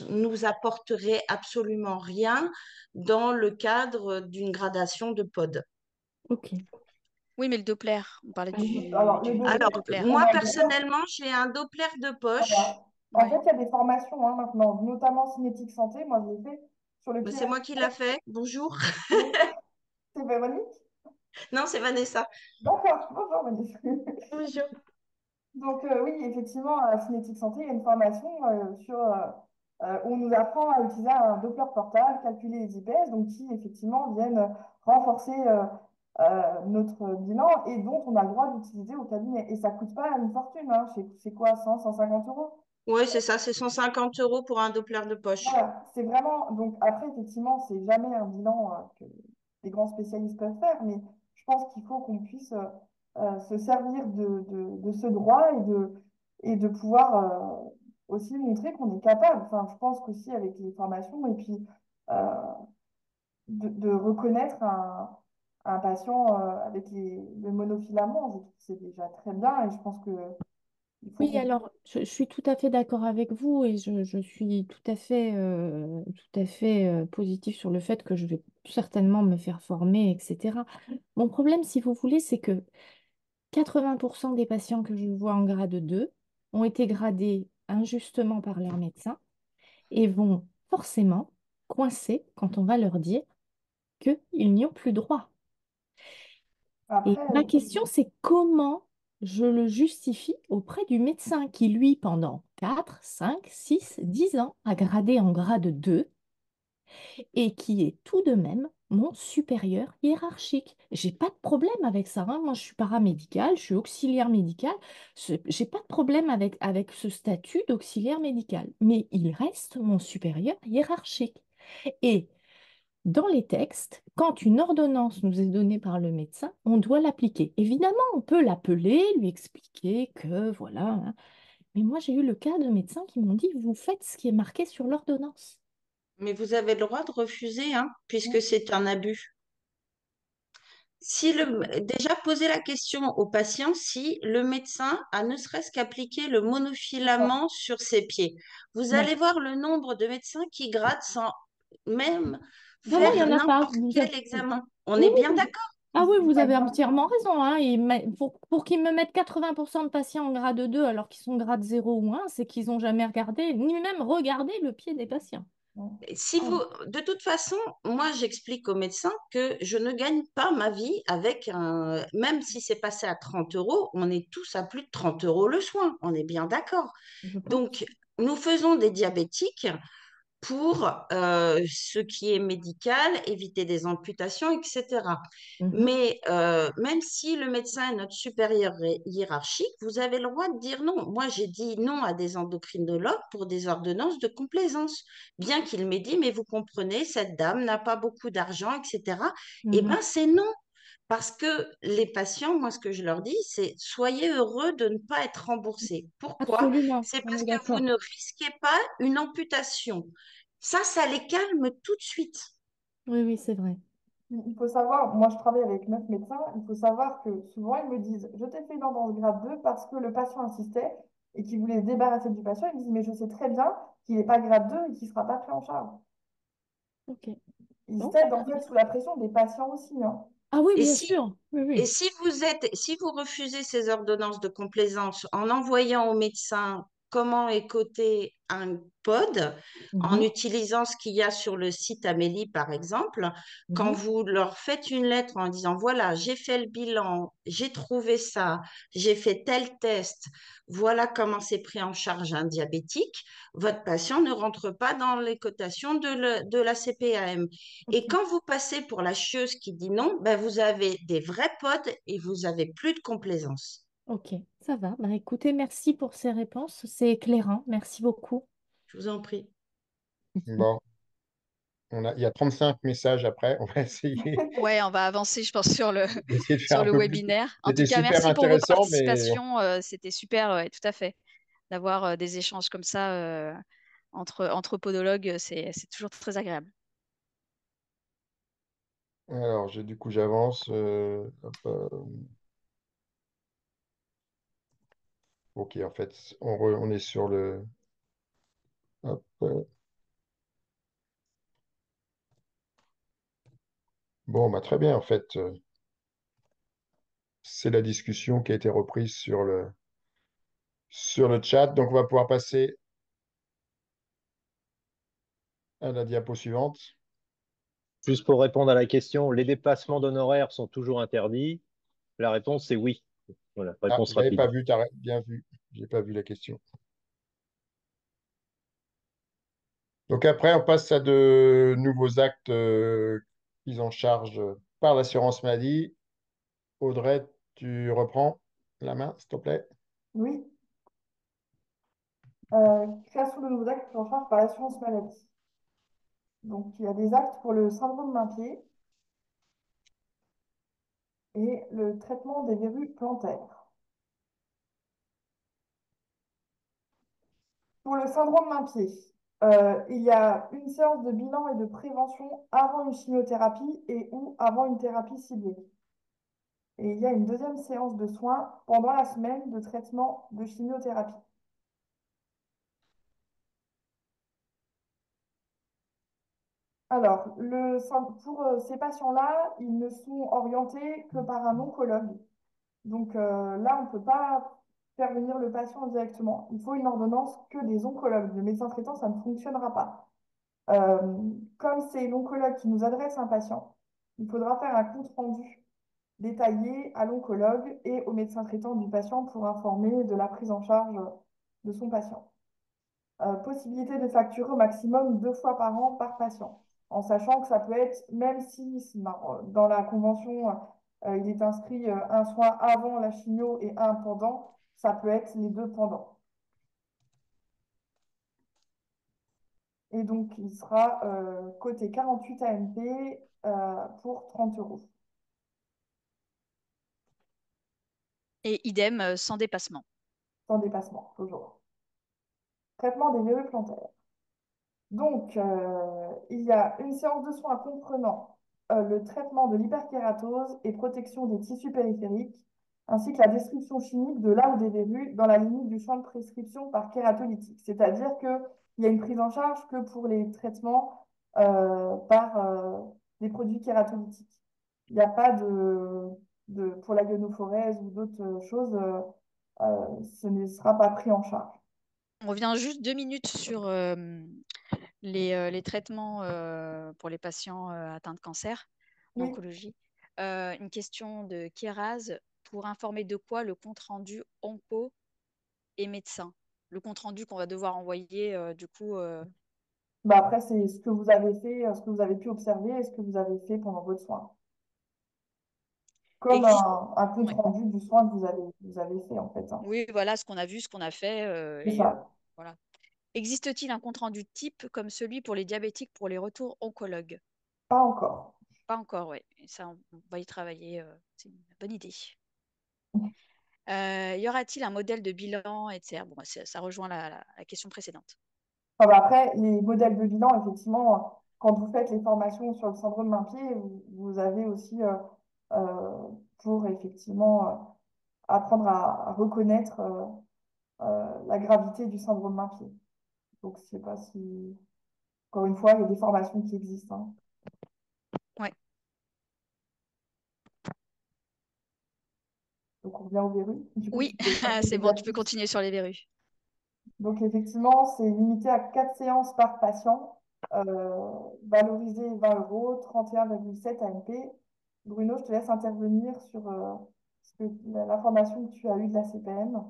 nous apporterait absolument rien dans le cadre d'une gradation de POD.
Ok.
Oui, mais le Doppler, on parlait
Alors, le
Alors,
Doppler,
Doppler.
on
moi,
a bien.
personnellement, j'ai un Doppler de poche.
Voilà. En
Ouais.
fait, il y a des formations maintenant, notamment Cinétique Santé. Moi, je l'ai fait sur le
Mais
pied.
c'est moi qui l'a fait. Bonjour.
Oui, c'est Véronique.
Non, c'est Vanessa.
D'accord, bonjour Véronique.
Bonjour.
Donc oui, effectivement, à Cinétique Santé, il y a une formation où on nous apprend à utiliser un Doppler portable, calculer les IPS, donc qui effectivement viennent renforcer notre bilan et dont on a le droit d'utiliser au cabinet. Et ça coûte pas une fortune, hein. C'est quoi, 100, 150 euros?
Oui, c'est ça, c'est 150 € pour un Doppler de poche.
Voilà, c'est vraiment. Donc, après, effectivement, c'est jamais un bilan que les grands spécialistes peuvent faire, mais je pense qu'il faut qu'on puisse se servir de ce droit et de pouvoir aussi montrer qu'on est capable. Enfin, je pense qu'aussi avec les formations, et puis euh, de reconnaître un patient avec le monofilament, je trouve que c'est déjà très bien, et je pense que il faut
Oui,
qu'on.
alors je suis tout à fait d'accord avec vous et je suis tout à fait positif sur le fait que je vais certainement me faire former, etc. Mon problème, si vous voulez, c'est que 80% des patients que je vois en grade 2 ont été gradés injustement par leur médecin et vont forcément coincer quand on va leur dire qu'ils n'y ont plus droit. Et
Après,
ma question, c'est comment je le justifie auprès du médecin qui, lui, pendant 4, 5, 6, 10 ans, a gradé en grade 2 et qui est tout de même mon supérieur hiérarchique. J'ai pas de problème avec ça, hein. Moi, je suis paramédicale, je suis auxiliaire médical. J'ai pas de problème avec ce statut d'auxiliaire médical. Mais il reste mon supérieur hiérarchique. Et dans les textes, quand une ordonnance nous est donnée par le médecin, on doit l'appliquer. Évidemment, on peut l'appeler, lui expliquer que voilà, hein. Mais moi, j'ai eu le cas de médecins qui m'ont dit, vous faites ce qui est marqué sur l'ordonnance.
Mais vous avez le droit de refuser, hein, puisque c'est un abus. Déjà, poser la question au patient si le médecin a ne serait-ce qu'appliqué le monofilament sur ses pieds. Vous allez
D'accord.
voir le nombre de médecins qui grattent sans même
Non, non, il n'y
faire
en a pas.
n'importe quel examen. On
Oui,
est bien
oui,
d'accord?
ah oui, vous avez entièrement raison, hein. Pour qu'ils me mettent 80% de patients en grade 2 alors qu'ils sont grade 0 ou 1, c'est qu'ils n'ont jamais regardé, ni même regardé le pied des patients.
De toute façon, moi, j'explique au médecin que je ne gagne pas ma vie avec même si c'est passé à 30 euros, on est tous à plus de 30 € le soin. On est bien d'accord.
Je pense.
Donc, nous faisons des diabétiques. pour ce qui est médical, éviter des amputations, etc.
Mhm.
Mais même si le médecin est notre supérieur hiérarchique, vous avez le droit de dire non. Moi, j'ai dit non à des endocrinologues pour des ordonnances de complaisance, bien qu'il m'ait dit, mais vous comprenez, cette dame n'a pas beaucoup d'argent, etc. Eh
Mhm.
bien, c'est non. Parce que les patients, moi, ce que je leur dis, c'est soyez heureux de ne pas être remboursés. Pourquoi?
Absolument,
C'est
on
parce
est
que vous
d'accord.
ne risquez pas une amputation. Ça les calme tout de suite.
Oui, oui, c'est vrai.
Il faut savoir, moi je travaille avec 9 médecins, il faut savoir que souvent ils me disent, je t'ai fait une ordonnance grade 2 parce que le patient insistait et qu'il voulait se débarrasser du patient. Ils me disent, mais je sais très bien qu'il n'est pas grade 2 et qu'il ne sera pas pris en charge.
Ok.
Ils
Bon,
cèdent
bah,
en
très
fait
bien.
sous la pression des patients aussi, hein.
Ah oui,
Et
bien
si,
sûr. Oui,
et
oui.
si vous refusez ces ordonnances de complaisance en envoyant au médecin comment est coté un POD, en
Mhm.
utilisant ce qu'il y a sur le site Amélie, par exemple, quand
Mhm.
vous leur faites une lettre en disant, voilà, j'ai fait le bilan, j'ai trouvé ça, j'ai fait tel test, voilà comment c'est pris en charge un diabétique, votre patient ne rentre pas dans les cotations de la CPAM. Et
Ok.
quand vous passez pour la chieuse qui dit non, ben vous avez des vrais potes et vous avez plus de complaisance.
Ok, ça va. Bah, écoutez, merci pour ces réponses. C'est éclairant. Merci beaucoup.
Je vous en prie.
Bon, il y a 35 messages après. On va essayer
Ouais, on va avancer, je pense, sur
d'essayer de faire
sur
un
le
peu plus.
webinaire. En tout
C'était
cas,
super
merci pour vos
intéressant, mais
participations. C'était super, ouais, tout à fait, d'avoir des échanges comme ça entre podologues. C'est toujours très agréable.
alors, du coup, j'avance. Hop, ok, en fait, on est sur le. Hop, bon, bah, très bien, en fait, c'est la discussion qui a été reprise sur le chat. Donc, on va pouvoir passer à la diapo suivante.
Juste pour répondre à la question, les dépassements d'honoraires sont toujours interdits? La réponse est oui. Voilà,
Ah,
réponse
j'avais pas
rapide.
vu, t'as bien vu. J'ai pas vu la question. Donc après, on passe à de nouveaux actes pris en charge par l'assurance maladie. Audrey, tu reprends la main, s'il te plaît.
Oui, création de nouveaux actes pris en charge par l'assurance maladie. Donc il y a des actes pour le syndrome main-pied et le traitement des verrues plantaires. Pour le syndrome main-pied, il y a une séance de bilan et de prévention avant une chimiothérapie et ou avant une thérapie ciblée. Et il y a une deuxième séance de soins pendant la semaine de traitement de chimiothérapie. Alors, pour ces patients-là, ils ne sont orientés que par un oncologue. Donc là, on ne peut pas faire venir le patient directement. Il faut une ordonnance que des oncologues. Le médecin traitant, ça ne fonctionnera pas. Euh, Comme c'est l'oncologue qui nous adresse un patient, il faudra faire un compte rendu détaillé à l'oncologue et au médecin traitant du patient pour informer de la prise en charge de son patient. Possibilité de facturer au maximum 2 fois par an par patient, en sachant que ça peut être, même si dans la convention, il est inscrit un soin avant la chimio et un pendant, ça peut être les deux pendant. Et donc, il sera coté 48 ANP pour 30 euros,
Et idem, sans dépassement.
sans dépassement, toujours. Traitement des verrues plantaires. Donc, il y a une séance de soins comprenant le traitement de l'hyperkératose et protection des tissus périphériques, ainsi que la description chimique de là ou des verrues dans la limite du champ de prescription par kératolytique. C'est-à-dire qu'il y a une prise en charge que pour les traitements par des produits kératolytiques. Il n'y a pas pour la ionophorèse ou d'autres choses, ce ne sera pas pris en charge.
On revient juste 2 minutes sur les traitements pour les patients atteints de cancer,
Oui.
d'oncologie. Une question de Kéraz, pour informer de quoi le compte-rendu onco et médecin. Le compte-rendu qu'on va devoir envoyer du coup
Bah après, c'est ce que vous avez fait, ce que vous avez pu observer et ce que vous avez fait pendant votre soin. Comme
Existe...
un compte
ouais.
rendu du soin que vous avez fait, en fait, hein.
Oui, voilà ce qu'on a vu, ce qu'on a fait.
C'est ça.
Voilà. Existe-t-il un compte-rendu type comme celui pour les diabétiques pour les retours oncologues?
Pas encore.
Pas encore, oui. Et ça, on va y travailler. C'est une bonne idée. Y aura-t-il un modèle de bilan, etc. Bon, ça rejoint la question précédente.
Enfin, bah, après, les modèles de bilan, effectivement, quand vous faites les formations sur le syndrome main-pied, vous avez aussi euh, pour effectivement apprendre à reconnaître la gravité du syndrome main-pied. Donc, je sais pas si, encore une fois, il y a des formations qui existent, hein.
Ouais.
Donc, on revient aux verrues. Du coup,
Oui,
tu peux passer
c'est
les
bon, tu peux
astuces.
continuer sur les verrues.
Donc, effectivement, c'est limité à 4 séances par patient, valorisé 20 euros, 31,7 AMP. Bruno, je te laisse intervenir sur l'information que tu as eue de la CPM.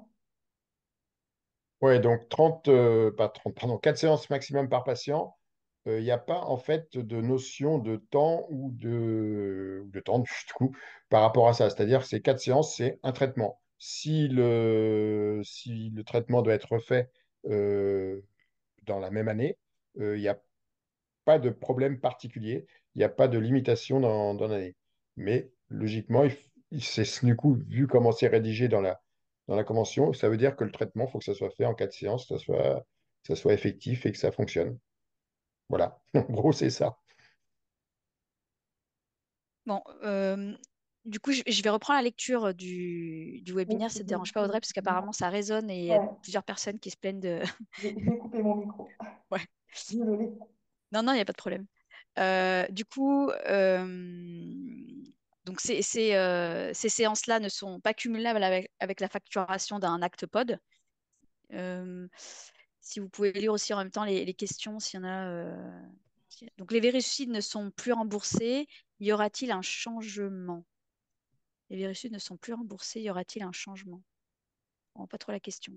Ouais, donc 30, pas 30, pardon, 4 séances maximum par patient. Il n'y a pas en fait de notion de temps ou de temps du coup par rapport à ça. C'est-à-dire que ces 4 séances, c'est un traitement. Si le traitement doit être fait euh, dans la même année, il n'y a pas de problème particulier, il n'y a pas de limitation dans l'année. Mais logiquement, c'est du coup, vu comment c'est rédigé dans la convention, ça veut dire que le traitement, il faut que ça soit fait en 4 séances, que ça soit effectif et que ça fonctionne. Voilà, en gros, c'est ça.
Bon, du coup, je vais reprendre la lecture du
Oui,
webinaire.
je
Ça ne te
vais
dérange pas,
couper.
Audrey, parce qu'apparemment, ça résonne et il y a
Ouais,
plusieurs personnes qui se plaignent de...
je vais couper mon micro.
Ouais.
Désolée.
Non, non, il n'y a pas de problème. Du coup, donc ces séances-là ne sont pas cumulables avec la facturation d'un acte pod. Euh, Si vous pouvez lire aussi en même temps les questions, s'il y en a. Donc, les véricides ne sont plus remboursés. Y aura-t-il un changement? Les véricides ne sont plus remboursés. Y aura-t-il un changement? On pas trop la question.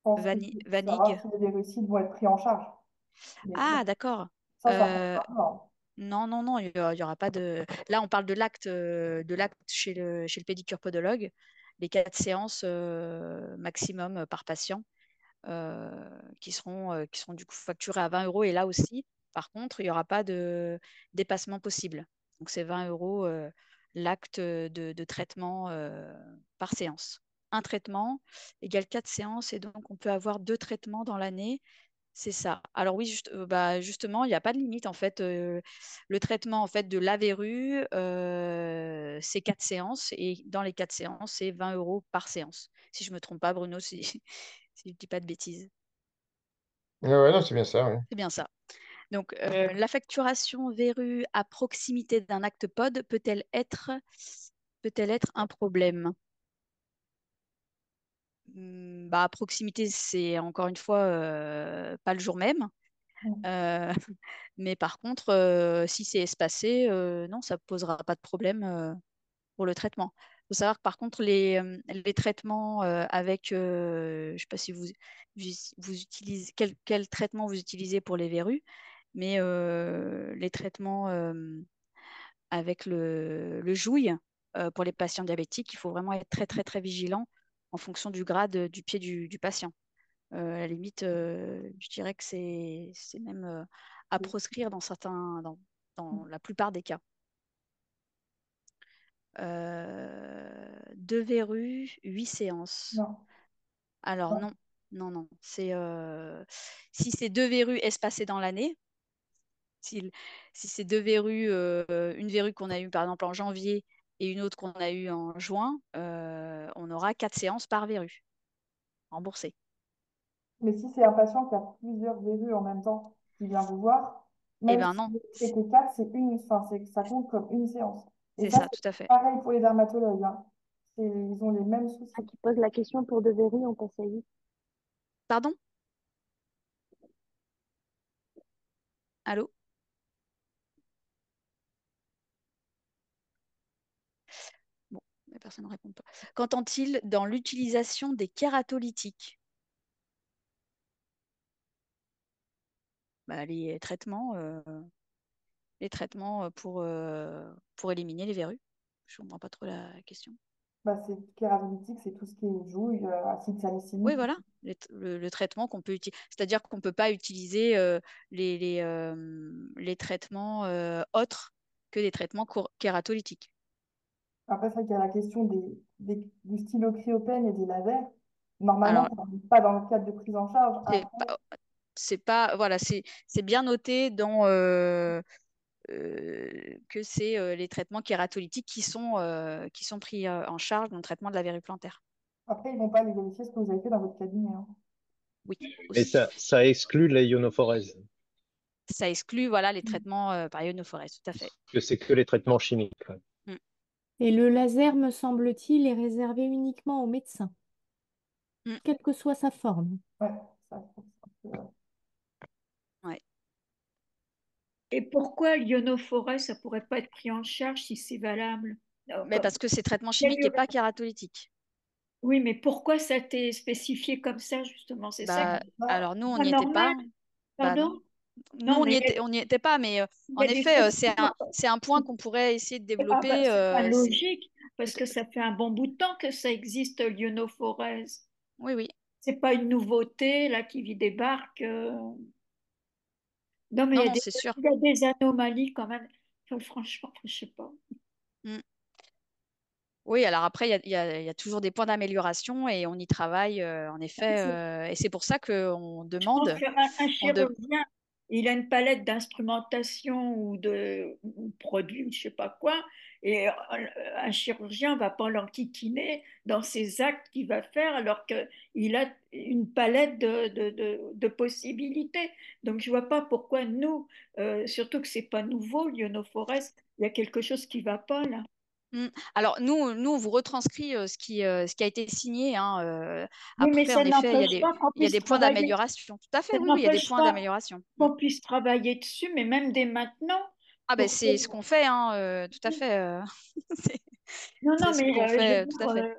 Je pense que tu sauras
Vanig.
si les réussites vont être pris en charge. Mais
Ah, d'accord.
ça prend
Euh,
un temps.
non, non, non, il y aura pas de. Là, on parle de l'acte chez le pédicure podologue. Les 4 séances maximum par patient. Qui seront du coup facturés à 20 euros. Et là aussi, par contre, il n'y aura pas de dépassement possible. Donc, c'est 20 euros l'acte de traitement par séance. Un traitement égale 4 séances et donc on peut avoir 2 traitements dans l'année. C'est ça. Alors oui, justement, il n'y a pas de limite en fait. Le traitement en fait de la verrue, c'est 4 séances et dans les 4 séances, c'est 20 euros par séance. Si je ne me trompe pas, Bruno, si je ne dis pas de bêtises.
Ouais, ouais, non, c'est bien ça, ouais.
C'est bien ça. Donc, la facturation verrue à proximité d'un acte pod peut-elle être un problème? À proximité, c'est encore une fois pas le jour même.
Mm.
Euh, mais par contre, si c'est espacé, non, ça ne posera pas de problème pour le traitement. Il faut savoir que par contre, les traitements avec, je ne sais pas si vous utilisez, quel traitement vous utilisez pour les verrues, mais les traitements avec le jouil pour les patients diabétiques, il faut vraiment être très, très, très vigilant en fonction du grade du pied du patient. À la limite, je dirais que c'est même à proscrire dans la plupart des cas. 2 verrues, 8 séances.
Non.
Alors
Non.
non, non, non. Si c'est 2 verrues espacées dans l'année, si c'est 2 verrues, une verrue qu'on a eue par exemple en janvier et une autre qu'on a eue en juin, on aura 4 séances par verrue remboursées.
Mais si c'est un patient qui a plusieurs verrues en même temps qui vient vous voir,
Eh
même
bien
si
non,
vous traitez 4, ça compte comme une séance. Et
c'est
ça,
ça,
c'est
tout à fait.
pareil pour les dermatologues, hein. Ils ont les mêmes
Ah,
soucis.
qui pose la question pour de verrues, on passe à 8.
Pardon? Allô? Bon, mais personne ne répond pas. Qu'entend-il dans l'utilisation des kératolytiques? les traitements pour éliminer les verrues. Je ne comprends pas trop la question.
Bah, c'est kératolytique, c'est tout ce qui est jouy, acide
Oui,
salicylique.
voilà, le traitement qu'on peut utiliser. C'est-à-dire qu'on ne peut pas utiliser les traitements autres que des traitements kératolytiques.
Après, c'est vrai qu'il y a la question du stylo cryopène et des lasers. Normalement,
Alors,
ça n'est pas dans le cadre de prise en charge.
c'est
Après,
pas, c'est pas, voilà, c'est bien noté que c'est les traitements kératolytiques qui sont pris en charge dans le traitement de la verrue plantaire.
après, ils ne vont pas les vérifier ce que vous avez fait dans votre cabinet, hein.
Oui,
Mais
aussi.
ça exclut les ionophorèses,
Ça exclut, voilà, les traitements par ionophorèse, tout à fait.
que c'est que les traitements chimiques. Ouais.
Mm.
Et le laser, me semble-t-il, est réservé uniquement aux médecins,
Mm.
quelle que soit sa forme.
Ouais, ça, je pense que,
Ouais.
Et pourquoi l'ionophorèse, ça pourrait pas être pris en charge si c'est valable?
Mais parce que c'est traitement
Quelle
chimique et
urée-
pas kératolytique.
Oui, mais pourquoi ça t'est spécifié comme ça, justement? C'est ça qui
Bah,
est
ça,
alors nous, on
pas
n'y était
normal,
pas. Bah non.
pardon?
Nous,
Non, mais
on n'y était pas, mais
il y
en
a des
effet,
études.
c'est un point qu'on pourrait essayer de
Ah bah,
développer.
c'est pas logique,
Tout
parce que ça fait un bon bout de temps que ça existe, l'ionophorèse.
Oui, oui.
C'est pas une nouveauté, là, qui débarque. Non, mais
Non, non, c'est sûr.
il y a des anomalies quand même. Enfin, franchement, je sais pas.
Mm. Oui, alors après, il y a toujours des points d'amélioration et on y travaille, en effet. Et c'est pour ça qu'on
Je pense
demande.
qu'un
On de...
chirurgien, il a une palette d'instrumentation ou de ou produits, ou je sais pas quoi, et un chirurgien va pas l'enquiquiner dans ses actes qu'il va faire alors qu'il a une palette de possibilités. Donc je vois pas pourquoi nous, surtout que c'est pas nouveau, l'ionophorèse, il y a quelque chose qui va pas là.
Mm. Alors, nous, on vous retranscrit ce qui a été signé, hein.
Oui, mais
Après, en
ça
effet,
n'empêche pas qu'on
il y a
puisse
des points
travailler.
d'amélioration. Tout à fait,
Ça
oui, oui, il y a des
n'empêche
points
pas
d'amélioration. Mm.
qu'on puisse travailler dessus, mais même dès maintenant,
Ah ben,
pour que...
c'est ce qu'on fait, hein, tout à fait. C'est
Non,
c'est
non,
ce
mais
qu'on
je veux
fait, tout à
dire
fait.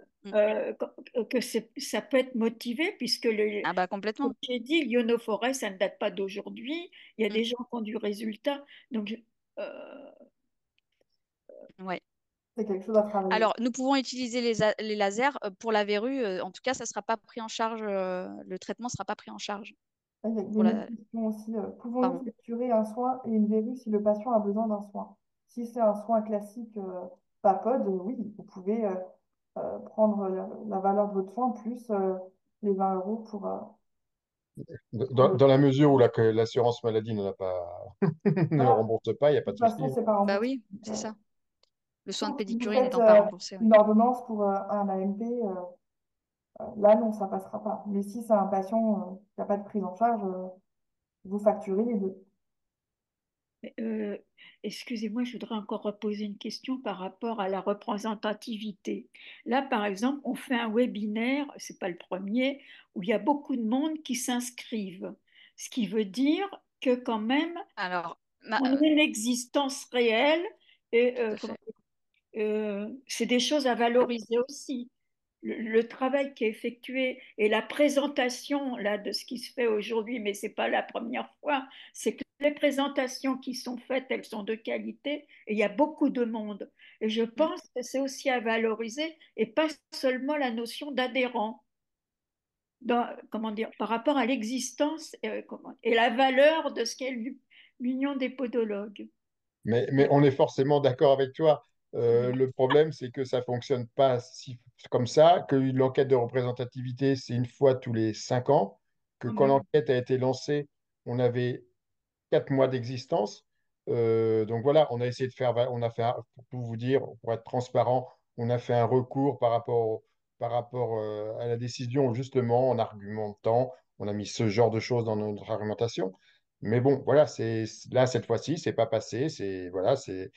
Mm.
que ça peut être motivé, puisque,
Ah bah
comme
complètement.
j'ai dit, l'ionophorèse, ça ne date pas d'aujourd'hui. Il y a
Mm.
des gens qui ont du résultat. Donc, euh,
Ouais.
c'est quelque chose à travailler.
Alors, nous pouvons utiliser les lasers pour la verrue. En tout cas, ça sera pas pris en charge. Le traitement ne sera pas pris en charge
Il y a
pour
une autre
la.
question aussi. Pouvons-nous
Pardon.
facturer un soin et une verrue si le patient a besoin d'un soin? Si c'est un soin classique PAPOD, oui, vous pouvez prendre la valeur de votre soin plus les 20 euros pour le...
Dans la mesure où l'assurance maladie ne l'a pas, ne le
Voilà.
rembourse pas, il n'y a
De
pas
toute
de
façon,
souci.
c'est pas
Bah
remboursé.
oui,
Donc,
c'est ça. Le soin de
sauf si vous
pédicurine
faites
n'étant pas remboursé, oui.
une ordonnance pour un AMP, là, non, ça passera pas. Mais si c'est un patient qui n'a pas de prise en charge, vous facturez les deux.
euh, excusez-moi, je voudrais encore reposer une question par rapport à la représentativité. Là, par exemple, on fait un webinaire, c'est pas le premier, où il y a beaucoup de monde qui s'inscrivent. Ce qui veut dire que quand même,
Alors,
on a une existence réelle et
tout à fait.
c'est des choses à valoriser aussi. Le travail qui est effectué et la présentation là, de ce qui se fait aujourd'hui, mais ce n'est pas la première fois, c'est que les présentations qui sont faites, elles sont de qualité et il y a beaucoup de monde. Et je
Mm.
pense que c'est aussi à valoriser et pas seulement la notion d'adhérent. Comment dire, par rapport à l'existence et la valeur de ce qu'est l'Union des podologues.
Mais on est forcément d'accord avec toi. Le problème, c'est que ça fonctionne pas comme ça, que l'enquête de représentativité, c'est une fois tous les 5 ans, que quand
Ouais.
l'enquête a été lancée, on avait 4 mois d'existence. Donc voilà, on a essayé de faire, on a fait, pour tout vous dire, pour être transparent, on a fait un recours par rapport à la décision, justement, en argumentant, on a mis ce genre de choses dans notre argumentation. Mais bon, voilà, là, cette fois-ci, c'est pas passé, voilà, c'est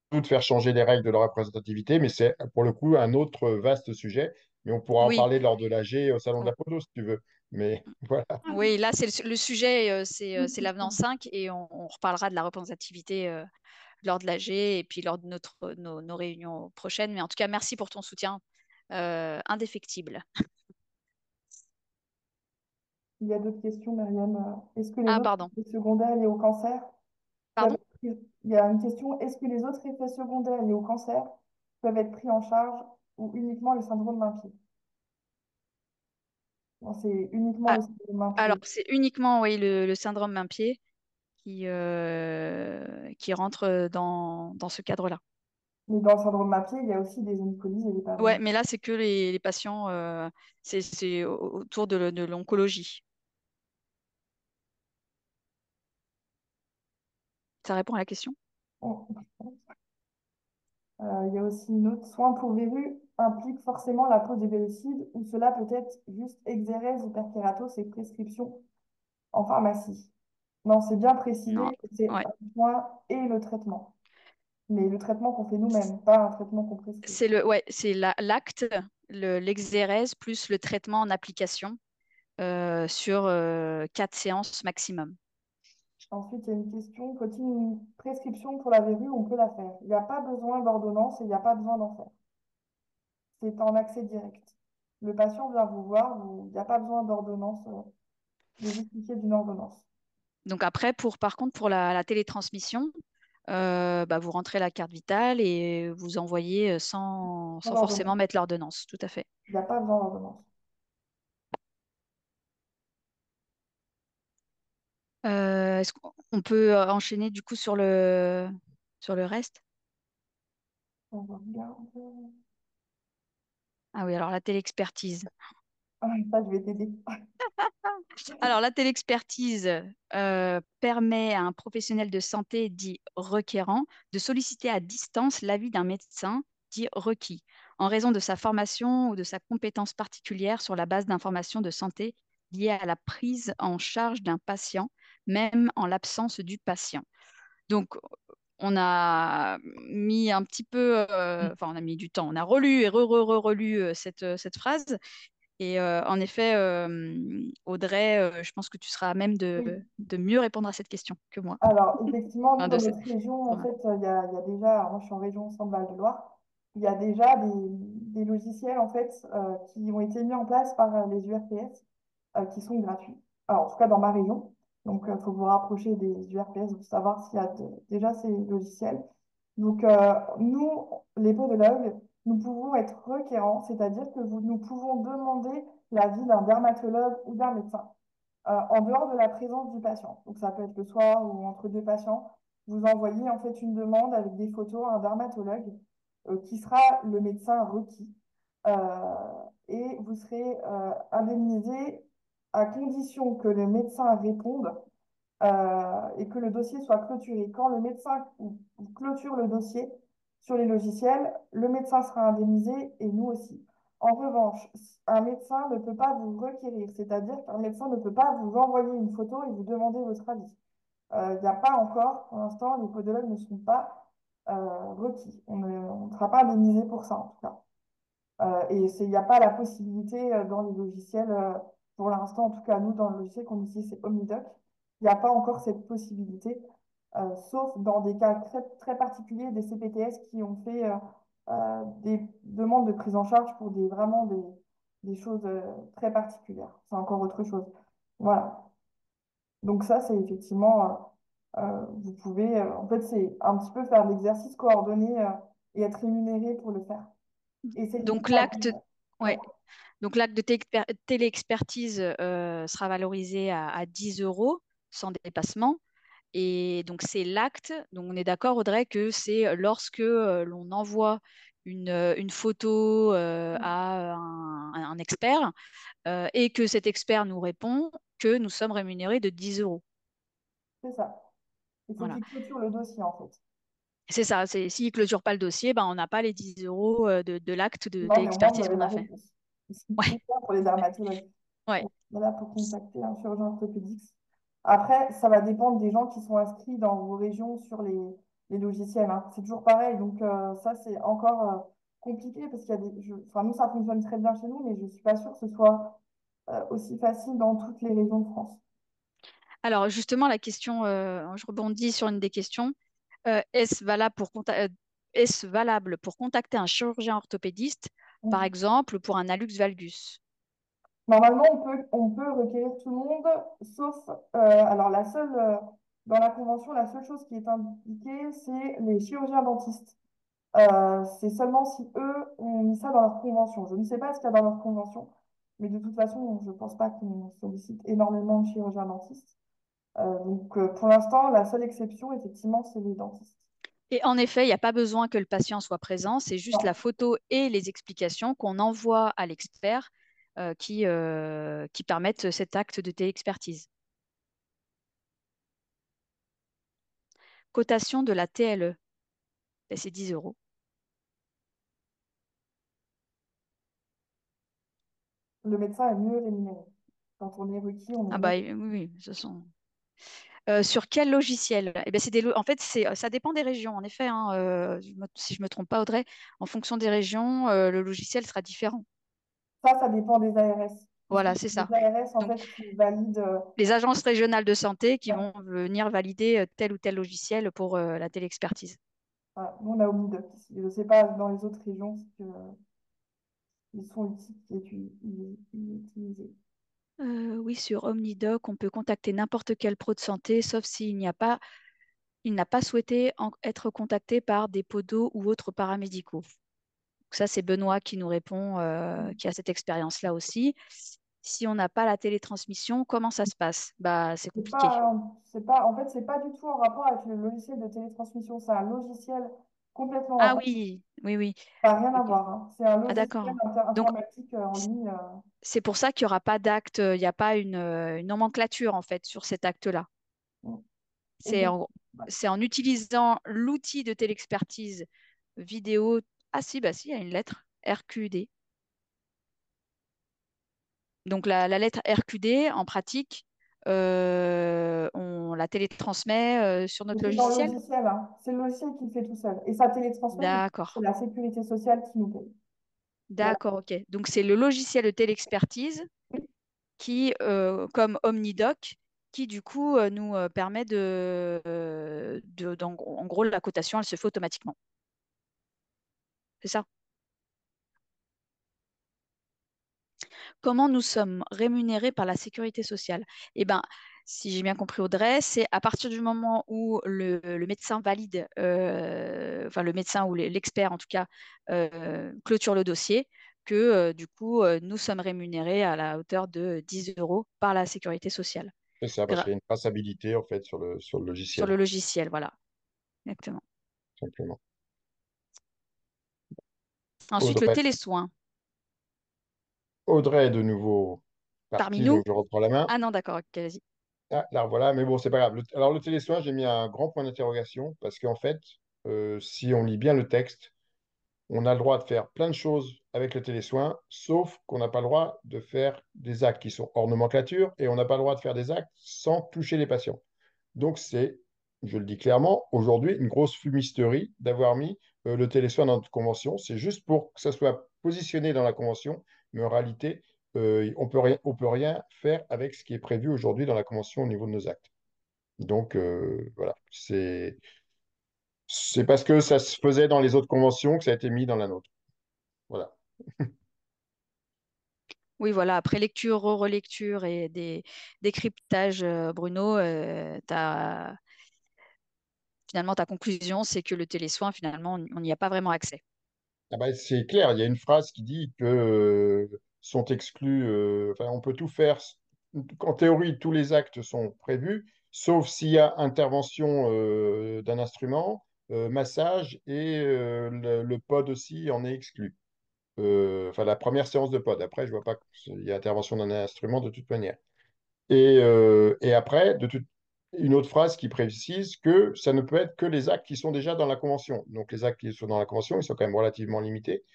tout de faire changer les règles de la représentativité, mais c'est pour le coup un autre vaste sujet. Mais on pourra en
Oui.
parler lors de l'AG au Salon de la photo, si tu veux. Mais voilà.
Oui, là, c'est le sujet, c'est l'avenant 5 et on reparlera de la représentativité lors de l'AG et puis lors de nos réunions prochaines. Mais en tout cas, merci pour ton soutien indéfectible.
Il y a d'autres questions, Myriam. Est-ce que les
Ah,
autres
pardon.
effets secondaires liés au cancer peuvent
Pardon?
être Il y a une question, est-ce que les autres effets secondaires liés au cancer peuvent être pris en charge ou uniquement le syndrome Main-Pied? Non, c'est uniquement
Ah,
le syndrome
alors,
Main-Pied.
c'est uniquement, oui, le syndrome main-pied qui rentre dans ce cadre-là.
Mais dans le syndrome Main-Pied, il y a aussi des onycholies et des
Ouais,
parasites.
mais là, c'est que les patients, c'est autour de l'oncologie. Ça répond à la question?
Oh. Il y a aussi une autre. Soins pour verrues implique forcément la pose de verrucides ou cela peut être juste exérèse ou perkératose et prescription en pharmacie. Non, c'est bien
Non.
précisé que c'est
Ouais.
un soin et le traitement. Mais le traitement qu'on fait nous-mêmes, pas un traitement qu'on prescrit.
C'est l'acte, l'exérèse plus le traitement en application sur 4 séances maximum.
Ensuite, il y a une question, faut-il une prescription pour la verrue ou on peut la faire? Il n'y a pas besoin d'ordonnance et il n'y a pas besoin d'en faire. C'est en accès direct. Le patient vient vous voir, il n'y a pas besoin d'ordonnance, de justifier d'une ordonnance.
Donc après, par contre, pour la télétransmission, bah, vous rentrez la carte vitale et vous envoyez
Sans
sans forcément
ordonnance.
mettre l'ordonnance. Tout à fait.
Il n'y a pas besoin d'ordonnance.
Est-ce qu'on peut enchaîner du coup sur le reste?
On regarde.
Ah oui, alors la téléexpertise.
Ah, ça, je vais t'aider.
Alors, la téléexpertise permet à un professionnel de santé dit requérant de solliciter à distance l'avis d'un médecin dit requis, en raison de sa formation ou de sa compétence particulière sur la base d'informations de santé liées à la prise en charge d'un patient, même en l'absence du patient. Donc, on a mis un petit peu, enfin, on a mis du temps, on a relu et relu cette phrase et en effet, Audrey, je pense que tu seras à même
Oui.
de mieux répondre à cette question que moi.
Alors, effectivement, nous,
Enfin,
dans notre région, en
voilà.
fait, il y a déjà, moi, je suis en région Centre-Val de Loire, il y a déjà des logiciels, en fait, qui ont été mis en place par les URPS, qui sont gratuits. Alors, en tout cas, dans ma région. Donc, il faut vous rapprocher des URPS pour savoir s'il y a déjà ces logiciels. Donc, nous, les podologues, nous pouvons être requérants, c'est-à-dire que nous pouvons demander l'avis d'un dermatologue ou d'un médecin en dehors de la présence du patient. Donc, ça peut être le soir ou entre deux patients. Vous envoyez en fait une demande avec des photos à un dermatologue qui sera le médecin requis. Euh, et vous serez indemnisé à condition que le médecin réponde et que le dossier soit clôturé. Quand le médecin clôture le dossier sur les logiciels, le médecin sera indemnisé et nous aussi. En revanche, un médecin ne peut pas vous requérir, c'est-à-dire qu'un médecin ne peut pas vous envoyer une photo et vous demander votre avis. Il n'y a pas encore, pour l'instant, les podologues ne sont pas requis. On ne sera pas indemnisé pour ça, en tout cas. Il n'y a pas la possibilité dans les logiciels, pour l'instant, en tout cas, nous, dans le logiciel qu'on utilise, c'est Omnidoc, il n'y a pas encore cette possibilité, sauf dans des cas très, très particuliers, des CPTS qui ont fait des demandes de prise en charge pour vraiment des choses très particulières. C'est encore autre chose. Voilà. Donc ça, c'est effectivement, vous pouvez, en fait, c'est un petit peu faire l'exercice coordonné et être rémunéré pour le faire. Et c'est limité
Donc
à
l'acte,
10 ans. Ouais.
ouais. Donc l'acte de téléexpertise sera valorisé à 10 euros sans dépassement. Et donc c'est l'acte. Donc on est d'accord, Audrey, que c'est lorsque l'on envoie une photo à un expert et que cet expert nous répond que nous sommes rémunérés de 10 euros.
C'est ça. Il faut
Voilà.
qu'il clôture le dossier, en fait.
C'est ça. S'il ne clôture pas le dossier, ben, on n'a pas les 10 euros de l'acte de
Non, mais au moins, vous
téléexpertise
avez
qu'on
la
a fait.
réponse. C'est
Ouais,
bien pour les dermatologues.
ouais.
On est là pour contacter un chirurgien orthopédique. Après, ça va dépendre des gens qui sont inscrits dans vos régions sur les logiciels, hein. C'est toujours pareil. Donc, ça, c'est encore compliqué parce qu'il y a enfin, nous, ça fonctionne très bien chez nous, mais je ne suis pas sûre que ce soit aussi facile dans toutes les régions de France.
Alors justement, la question, je rebondis sur une des questions. Est-ce valable pour contacter un chirurgien orthopédiste, par
Mm.
exemple, pour un hallux valgus?
Normalement, on peut requérir tout le monde, sauf, alors dans la convention, la seule chose qui est indiquée, c'est les chirurgiens dentistes. C'est seulement si eux ont mis ça dans leur convention. Je ne sais pas ce qu'il y a dans leur convention, mais de toute façon, je ne pense pas qu'on sollicite énormément de chirurgiens dentistes. Donc, pour l'instant, la seule exception, effectivement, c'est les dentistes.
Et en effet, il n'y a pas besoin que le patient soit présent, c'est juste la
Non.
photo et les explications qu'on envoie à l'expert qui permettent cet acte de téléexpertise. Cotation de la TLE, ben, c'est 10 euros.
Le médecin est mieux rémunéré. Quand on est requis, on est
Ah
mieux.
bah oui, oui, ce sont. Sur quel logiciel? Eh ben, en fait, ça dépend des régions. En effet, hein, si je ne me trompe pas, Audrey, en fonction des régions, le logiciel sera différent.
Ça dépend des ARS. Puisque
Voilà,
c'est
c'est
les
ça.
ARS, en
Donc,
fait, qui valident.
les agences régionales de santé qui
Ouais,
vont venir valider tel ou tel logiciel pour la téléexpertise.
voilà. Nous, on a Omnidoc ici. Je ne sais pas dans les autres régions ce qu'ils sont utilisés.
Oui, sur OmniDoc, on peut contacter n'importe quel pro de santé, sauf il n'a pas souhaité être contacté par des podos ou autres paramédicaux. Donc ça, c'est Benoît qui nous répond, qui a cette expérience-là aussi. Si on n'a pas la télétransmission, comment ça se passe? Bah, c'est compliqué.
En fait, c'est pas du tout en rapport avec le logiciel de télétransmission. C'est un logiciel complètement à
Ah
part.
oui, oui, oui.
Ça n'a rien à
Ok.
voir, hein. C'est un
Ah
logiciel
d'accord. Donc,
informatique en ligne.
c'est pour ça qu'il n'y aura pas d'acte, il n'y a pas une nomenclature en fait sur cet acte-là.
Et
C'est
donc,
en,
ouais.
c'est en utilisant l'outil de téléexpertise vidéo. Ah si, bah si, il y a une lettre RQD. Donc la lettre RQD, en pratique, on la télétransmet sur
Mais
notre
c'est dans le
logiciel.
logiciel, hein. C'est le logiciel qui le fait tout seul. Et ça télétransmet, c'est
D'accord.
la sécurité sociale qui nous paye. Voilà.
D'accord, ok. Donc c'est le logiciel de téléexpertise qui, comme OmniDoc, qui du coup nous permet en gros, la cotation, elle se fait automatiquement. C'est ça? Comment nous sommes rémunérés par la sécurité sociale? Eh bien, si j'ai bien compris Audrey, c'est à partir du moment où le médecin valide, enfin le médecin ou l'expert en tout cas, clôture le dossier, que du coup, nous sommes rémunérés à la hauteur de 10 euros par la sécurité sociale,
C'est ça, parce qu'il y a une traçabilité en fait sur le
sur
logiciel,
le logiciel, voilà, exactement.
simplement.
Ensuite, le
Audrey,
télésoin.
Audrey est de nouveau
Parmi
partie,
nous?
donc je reprends la main.
Ah non, d'accord, ok, vas-y.
Ah, là, voilà, mais bon, c'est pas grave. Alors, le télésoin, j'ai mis un grand point d'interrogation parce qu'en fait, si on lit bien le texte, on a le droit de faire plein de choses avec le télésoin, sauf qu'on n'a pas le droit de faire des actes qui sont hors nomenclature et on n'a pas le droit de faire des actes sans toucher les patients. Donc, c'est, je le dis clairement, aujourd'hui, une grosse fumisterie d'avoir mis le télésoin dans notre convention. C'est juste pour que ça soit positionné dans la convention, mais en réalité, on peut rien faire avec ce qui est prévu aujourd'hui dans la convention au niveau de nos actes. Donc, voilà, c'est parce que ça se faisait dans les autres conventions que ça a été mis dans la nôtre. Voilà.
Oui, voilà, après lecture, relecture et des décryptages, Bruno, finalement, ta conclusion, c'est que le télésoin, finalement, on n'y a pas vraiment accès.
Ah bah, c'est clair, il y a une phrase qui dit que sont exclus, enfin, on peut tout faire. En théorie, tous les actes sont prévus, sauf s'il y a intervention d'un instrument, massage et le pod aussi en est exclu. Enfin, la première séance de pod. Après, je vois pas qu'il y a intervention d'un instrument de toute manière. Et après, une autre phrase qui précise que ça ne peut être que les actes qui sont déjà dans la convention. Donc, les actes qui sont dans la convention, ils sont quand même relativement limités.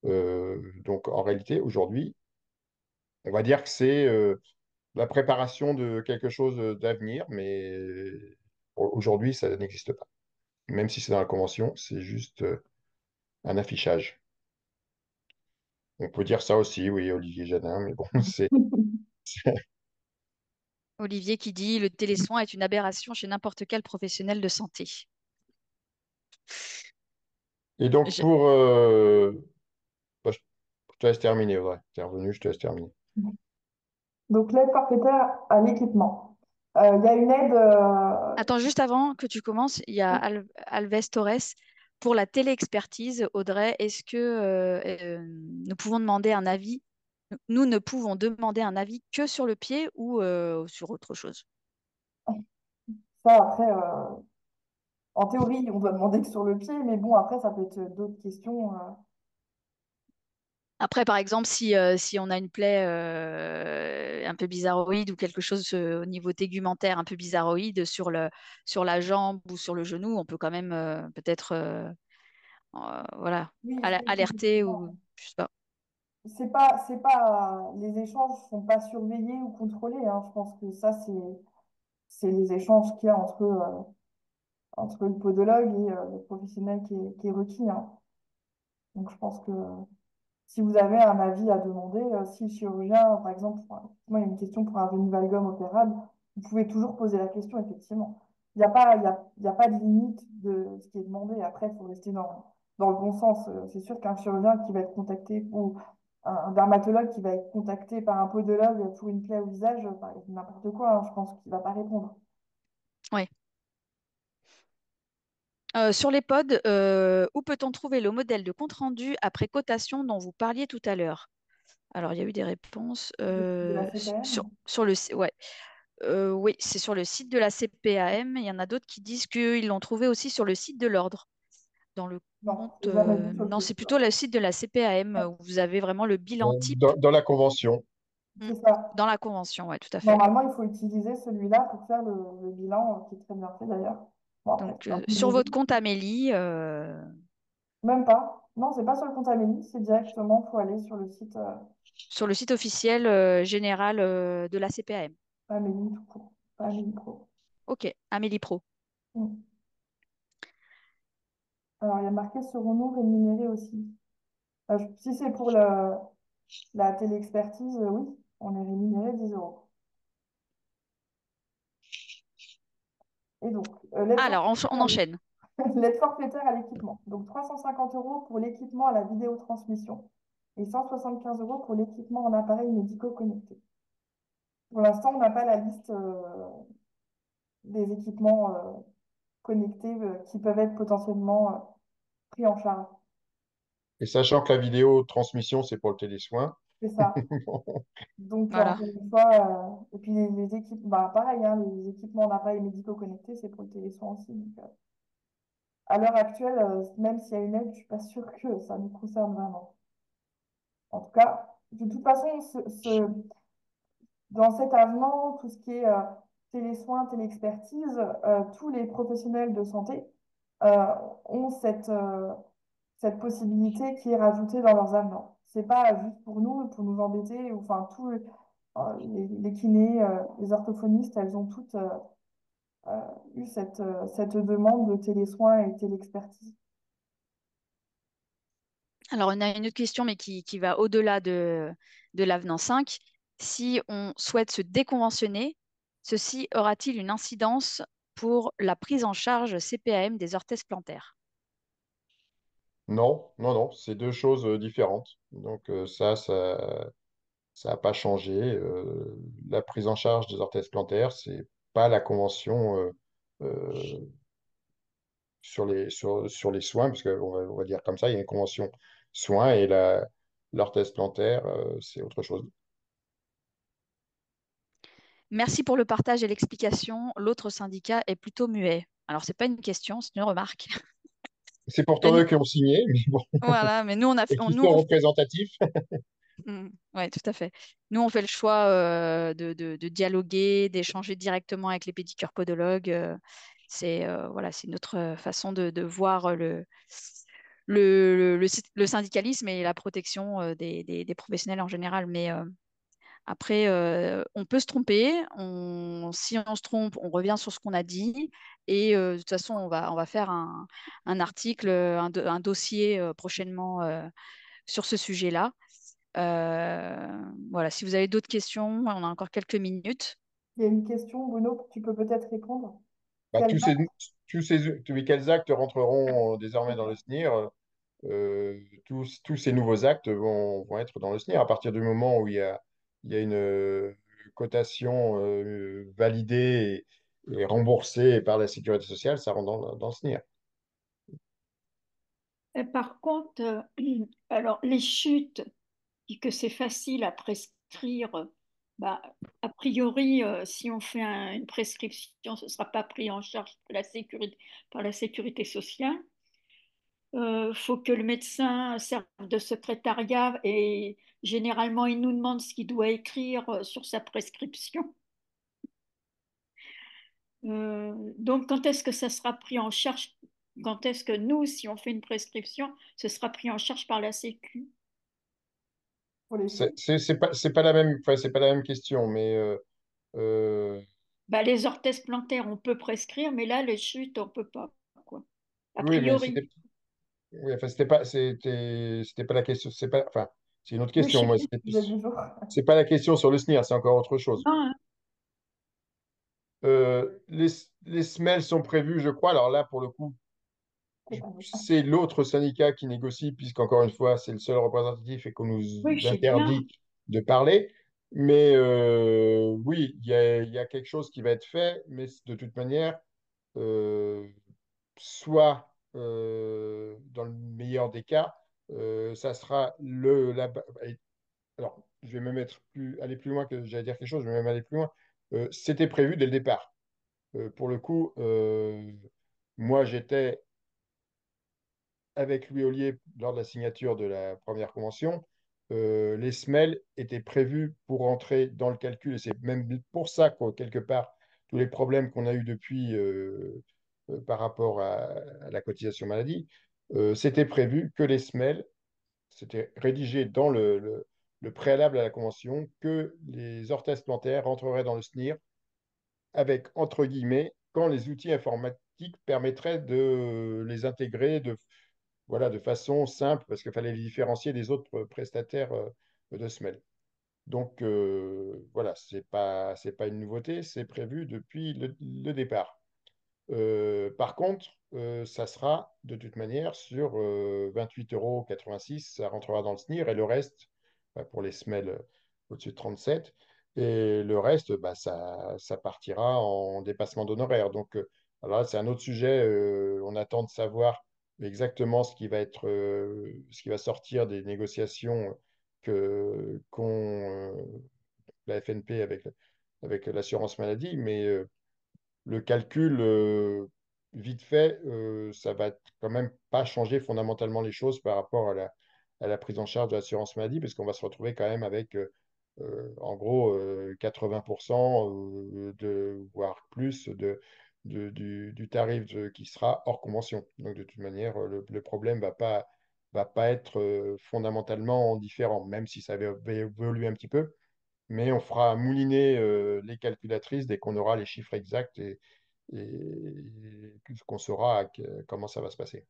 Donc, en réalité, aujourd'hui, on va dire que c'est la préparation de quelque chose d'avenir, mais aujourd'hui, ça n'existe pas. Même si c'est dans la convention, c'est juste un affichage. On peut dire ça aussi, oui, Olivier Jadin, mais bon, c'est.
Olivier qui dit le télésoin est une aberration chez n'importe quel professionnel de santé.
Et donc,
J'ai-
bah, je te laisse terminer, Audrey. Tu es revenu, je te laisse terminer.
Donc, l'aide forfaitaire à l'équipement. Il y a une aide.
Attends, juste avant que tu commences, il y a Alves Torres. Pour la téléexpertise, Audrey, est-ce que nous pouvons demander un avis? Nous ne pouvons demander un avis que sur le pied ou sur autre chose?
Ça, après, en théorie, on doit demander que sur le pied, mais bon, après, ça peut être d'autres questions.
Après, par exemple, si on a une plaie un peu bizarroïde ou quelque chose au niveau tégumentaire un peu bizarroïde sur la jambe ou sur le genou, on peut quand même peut-être voilà,
Oui,
alerter ou
effectivement.
je sais pas.
Les échanges sont pas surveillés ou contrôlés, hein. Je pense que ça, c'est les échanges qu'il y a entre le podologue et le professionnel qui est requis, hein. Donc, je pense que si vous avez un avis à demander, si le chirurgien, par exemple, moi, il y a une question pour un venu valgum opérable, vous pouvez toujours poser la question, effectivement. Il y a pas de limite de ce qui est demandé. Après, il faut rester dans le bon sens. C'est sûr qu'un chirurgien qui va être contacté ou un dermatologue qui va être contacté par un podologue pour une plaie au visage, n'importe quoi, hein, je pense qu'il ne va pas répondre.
Ouais. Sur les pods, où peut-on trouver le modèle de compte-rendu après cotation dont vous parliez tout à l'heure? Alors, il y a eu des réponses
De la CPM.
sur le ouais. Oui, c'est sur le site de la CPAM. Il y en a d'autres qui disent qu'ils l'ont trouvé aussi sur le site de l'ordre. Dans le
Non,
compte,
j'ai jamais vu sur le
non,
site
c'est
de
plutôt
l'ordre.
le site de la CPAM où vous avez vraiment le bilan type
Dans la convention.
mm,
C'est ça.
dans la convention. Ouais, tout à fait.
Normalement, il faut utiliser celui-là pour faire le bilan, qui est très bien fait d'ailleurs. Bon, après,
Donc,
c'est un peu
sur
basique.
votre compte Amélie,
Même pas. Non, c'est pas sur le compte Amélie, c'est directement, il faut aller sur le site
sur le site officiel général de la CPAM.
Amélie tout court, pas Amélie Pro.
Ok, Amélie Pro.
Mm. Alors, il y a marqué serons-nous rémunérés aussi? Si c'est pour la téléexpertise, oui, on est rémunéré 10 euros. Et donc,
Alors, on enchaîne.
l'aide forfaitaire à l'équipement. Donc, 350 euros pour l'équipement à la vidéotransmission et 175 euros pour l'équipement en appareils médicaux connectés. Pour l'instant, on n'a pas la liste des équipements connectés qui peuvent être potentiellement pris en charge.
Et sachant que la vidéo transmission, c'est pour le télésoin.
C'est ça. Donc,
Voilà.
encore une fois, et puis les équipements, bah, pareil, hein, les équipements en appareils médicaux connectés, c'est pour le télésoin aussi. Donc, à l'heure actuelle, même s'il y a une aide, je ne suis pas sûre que ça nous concerne vraiment. En tout cas, de toute façon, dans cet avenant, tout ce qui est télésoins, téléexpertise, tous les professionnels de santé euh, ont cette possibilité qui est rajoutée dans leurs avenants. C'est pas juste pour nous embêter, ou, enfin, tous les kinés, les orthophonistes, elles ont toutes eu cette demande de télésoins et téléexpertise.
Alors, on a une autre question, mais qui va au-delà de l'avenant 5. Si on souhaite se déconventionner, ceci aura-t-il une incidence pour la prise en charge CPAM des orthèses plantaires?
Non, non, non, c'est deux choses différentes. Donc ça n'a pas changé. La prise en charge des orthèses plantaires, c'est pas la convention euh, sur les soins, parce on va dire comme ça, il y a une convention soins et l'orthèse plantaire, c'est autre chose.
Merci pour le partage et l'explication. L'autre syndicat est plutôt muet. Alors, c'est pas une question, c'est une remarque.
C'est pourtant
Et
eux qui ont signé, mais bon,
voilà, mais nous, on a fait,
et qui
nous,
sont représentatifs.
ouais, tout à fait. Nous, on fait le choix de dialoguer, d'échanger directement avec les pédicures podologues. C'est voilà, c'est notre façon de voir le syndicalisme et la protection des professionnels en général. Mais après, on peut se tromper. Si on se trompe, on revient sur ce qu'on a dit. Et de toute façon, on va faire un article, un dossier prochainement sur ce sujet-là. Voilà, si vous avez d'autres questions, on a encore quelques minutes.
Il y a une question, Bruno, que tu peux peut-être répondre.
Bah,
Quel
quels actes rentreront désormais dans le SNIR? Tous ces nouveaux actes vont être dans le SNIR à partir du moment où il y a une cotation validée et remboursée par la sécurité sociale, ça rentre dans le SNIR.
Et par contre, alors les chutes, et que c'est facile à prescrire, bah, a priori, si on fait une prescription, ce ne sera pas pris en charge par la sécurité sociale. Faut que le médecin serve de secrétariat et généralement, il nous demande ce qu'il doit écrire sur sa prescription. Donc, quand est-ce que ça sera pris en charge? Quand est-ce que nous, si on fait une prescription, ce sera pris en charge par la Sécu?
Pour les chutes.
C'est pas la même, enfin, c'est pas la même question, mais euh,
Bah, les orthèses plantaires, on peut prescrire, mais là, les chutes, on peut pas, quoi. A
oui, mais
priori.
oui, enfin, c'était pas la question, c'est pas, enfin, c'est une autre
Oui, je
question.
sais
Moi,
plus.
Vous avez du jour.
c'est pas la question sur le SNIR, c'est encore autre chose.
Non, hein.
Les, les semelles sont prévues, je crois. Alors là, pour le coup,
C'est pas vrai.
c'est l'autre syndicat qui négocie, puisqu'encore une fois, c'est le seul représentatif et qu'on nous
Oui, je sais bien.
interdit de parler. Mais oui, il y a quelque chose qui va être fait, mais de toute manière, euh, soit dans le meilleur des cas, ça sera alors, je vais même aller plus loin que j'allais dire quelque chose, je vais même aller plus loin. C'était prévu dès le départ. Pour le coup, moi, j'étais avec Louis Ollier lors de la signature de la première convention. Les semelles étaient prévues pour entrer dans le calcul, et c'est même pour ça que, quelque part, tous les problèmes qu'on a eus depuis par rapport à la cotisation maladie, c'était prévu que les semelles, c'était rédigé dans le préalable à la convention, que les orthèses plantaires rentreraient dans le SNIR avec, entre guillemets, quand les outils informatiques permettraient de les intégrer voilà, de façon simple, parce qu'il fallait les différencier des autres prestataires de semelles. Donc, voilà, c'est pas une nouveauté, c'est prévu depuis le départ. Par contre, ça sera de toute manière sur 28,86 €, ça rentrera dans le SNIR et le reste, bah, pour les semelles au-dessus de 37, et le reste, bah, ça partira en dépassement d'honoraires. Donc, alors là, c'est un autre sujet. On attend de savoir exactement ce qui va sortir des négociations qu'ont la FNP avec l'assurance maladie, mais le calcul, vite fait, ça va quand même pas changer fondamentalement les choses par rapport à la prise en charge de l'assurance maladie, parce qu'on va se retrouver quand même avec, en gros, 80% voire plus du tarif qui sera hors convention. Donc, de toute manière, le problème va pas être fondamentalement différent, même si ça va évoluer un petit peu, mais on fera mouliner les calculatrices dès qu'on aura les chiffres exacts et qu'on saura comment ça va se passer.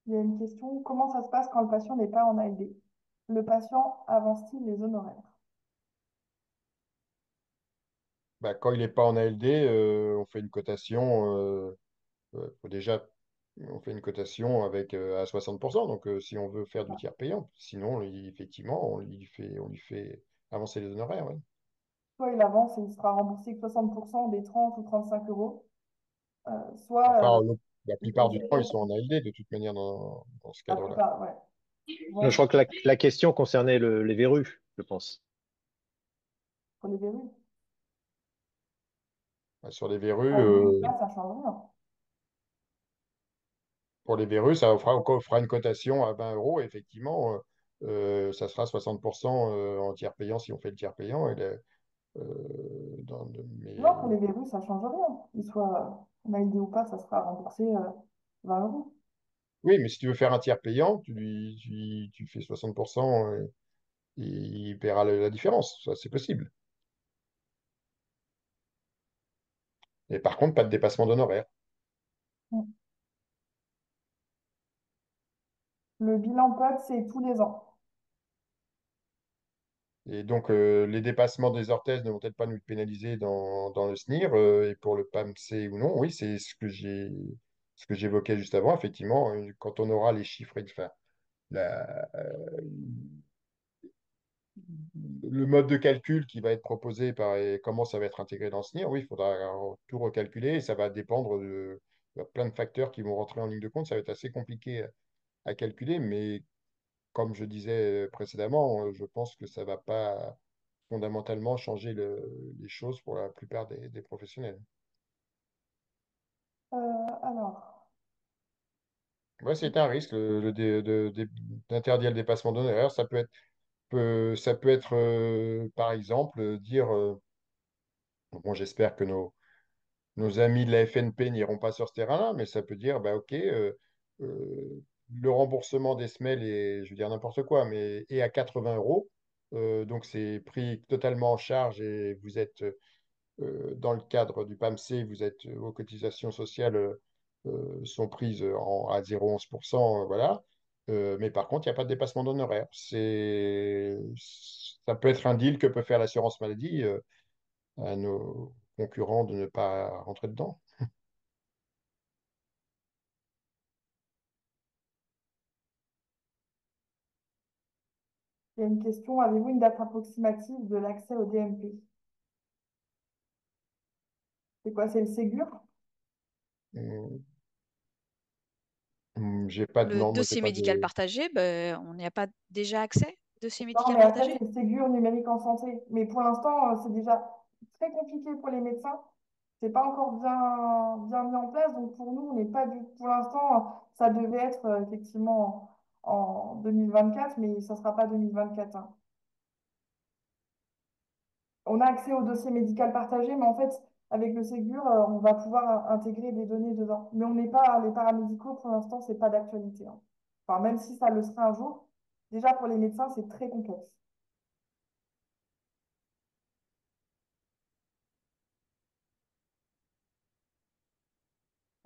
Il y a une question, comment ça se passe quand le patient n'est pas en ALD? Le patient avance-t-il les honoraires?
Bah, quand il n'est pas en ALD, on fait une cotation. Déjà, on fait une cotation avec à 60%. Donc, si on veut faire du tiers payant, sinon, effectivement, on lui fait avancer les honoraires. Oui.
Soit il avance et il sera remboursé que 60% des 30 ou 35 euros, soit
Enfin, la
il faut
plupart du
dire
temps, ils sont en ALD de toute manière dans ce
la
cadre-là.
plupart, ouais.
Non, je
Ouais,
crois que la question concernait les verrues, je pense.
pour les verrues.
Bah, sur les verrues,
Avec ou pas, ça change rien.
pour les verrues, on fera une cotation à 20 €. Effectivement, ça sera 60% en tiers payant si on fait le tiers payant.
Non, pour
Mais
les verrues, ça change rien. Qu'il soit en ALD ou pas, ça sera remboursé 20 euros.
oui, mais si tu veux faire un tiers payant, tu fais 60%, et il paiera la différence. Ça, c'est possible. Et par contre, pas de dépassement d'honoraires.
Mm. Le bilan POD, c'est tous les ans.
Et donc, les dépassements des orthèses ne vont peut-être pas nous pénaliser dans le SNIR. Et pour le PAMC ou non, oui, c'est ce que j'évoquais juste avant. Effectivement, quand on aura les chiffres, enfin, la- le mode de calcul qui va être proposé par, et comment ça va être intégré dans ce NIR, oui, il faudra tout recalculer et ça va dépendre de, il y a plein de facteurs qui vont rentrer en ligne de compte. Ça va être assez compliqué à calculer, mais comme je disais précédemment, je pense que ça ne va pas fondamentalement changer les choses pour la plupart des professionnels.
Alors,
Ouais, c'est un risque d'interdire le dépassement d'honoraires. Ça peut être par exemple, dire, bon, j'espère que nos amis de la FNP n'iront pas sur ce terrain-là, mais ça peut dire, bah, OK, le remboursement des semelles est, je veux dire n'importe quoi, mais est à 80 euros. Donc, c'est pris totalement en charge et vous êtes dans le cadre du PAMC, vos cotisations sociales sont prises à 0,11%, voilà. Mais par contre, il n'y a pas de dépassement d'honoraires. Ça peut être un deal que peut faire l'assurance maladie à nos concurrents de ne pas rentrer dedans.
il y a une question, avez-vous une date approximative de l'accès au DMP? C'est quoi, c'est le Ségur?
Hum, J'ai pas de,
Le
non, moi, j'ai
dossier
pas
médical
de.
partagé, ben, on n'y a pas déjà accès? Dossier
Non,
médical
mais après,
partagé?
c'est le Ségur numérique en santé. Mais pour l'instant, c'est déjà très compliqué pour les médecins. C'est pas encore bien mis en place. Donc pour nous, on n'est pas du pour l'instant, ça devait être effectivement en 2024, mais ça ne sera pas 2024, hein. On a accès au dossier médical partagé, mais en fait, avec le Ségur, on va pouvoir intégrer des données dedans. Mais on n'est pas, les paramédicaux, pour l'instant, c'est pas d'actualité, hein. Enfin, même si ça le sera un jour, déjà pour les médecins, c'est très complexe.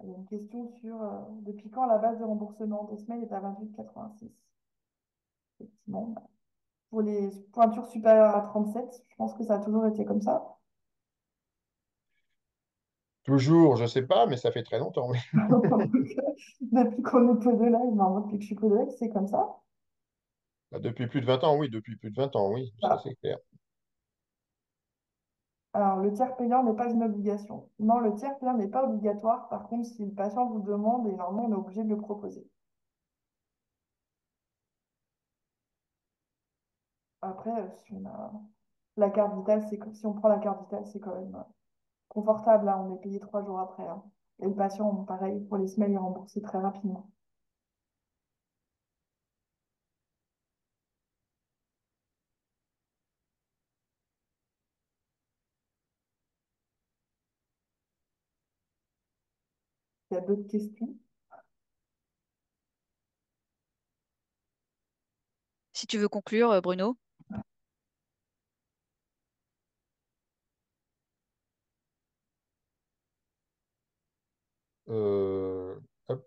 Il y a une question sur depuis quand la base de remboursement des semaines est à 28,86. Effectivement. Pour les pointures supérieures à 37, je pense que ça a toujours été comme ça.
Toujours, je sais pas, mais ça fait très longtemps, oui.
Depuis qu'on est podologue, non, depuis que je suis podologue, c'est comme ça.
Bah, depuis plus de 20 ans, oui, depuis plus de 20 ans, oui, ça
Voilà.
c'est clair.
Alors, le tiers payant n'est pas une obligation. Non, le tiers payant n'est pas obligatoire. Par contre, si le patient vous demande, et normalement, on est obligé de le proposer. Après, si on a la carte vitale, si on prend la carte vitale, c'est quand même confortable, hein. On est payé 3 jours après, hein. Et le patient, pareil, pour les semaines, il est remboursé très rapidement. Il y a d'autres questions?
Si tu veux conclure, Bruno.
Hop.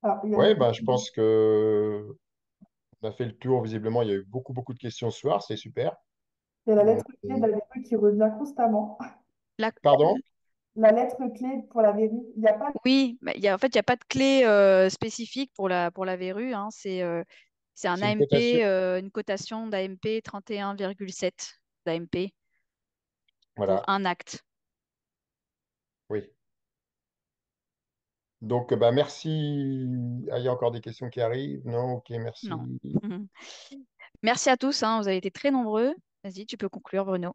Alors, il y a une
Ouais, ben, je pense que on a fait le tour, visiblement. Il y a eu beaucoup, beaucoup de questions ce soir, c'est super.
Il y a la
Donc,
lettre clé de la verrue qui revient constamment.
La-
pardon?
La lettre clé pour la verrue, il n'y a pas.
Oui, mais en fait, il n'y a pas de clé spécifique pour la verrue, hein. C'est un
C'est une cotation.
AMP, une cotation d'AMP 31,7 d'AMP pour
Voilà,
un acte.
oui. Donc, bah, merci. Ah, il y a encore des questions qui arrivent. Non, ok,
Non.
merci.
Mhm. Merci à tous, hein, vous avez été très nombreux. Vas-y, tu peux conclure, Bruno.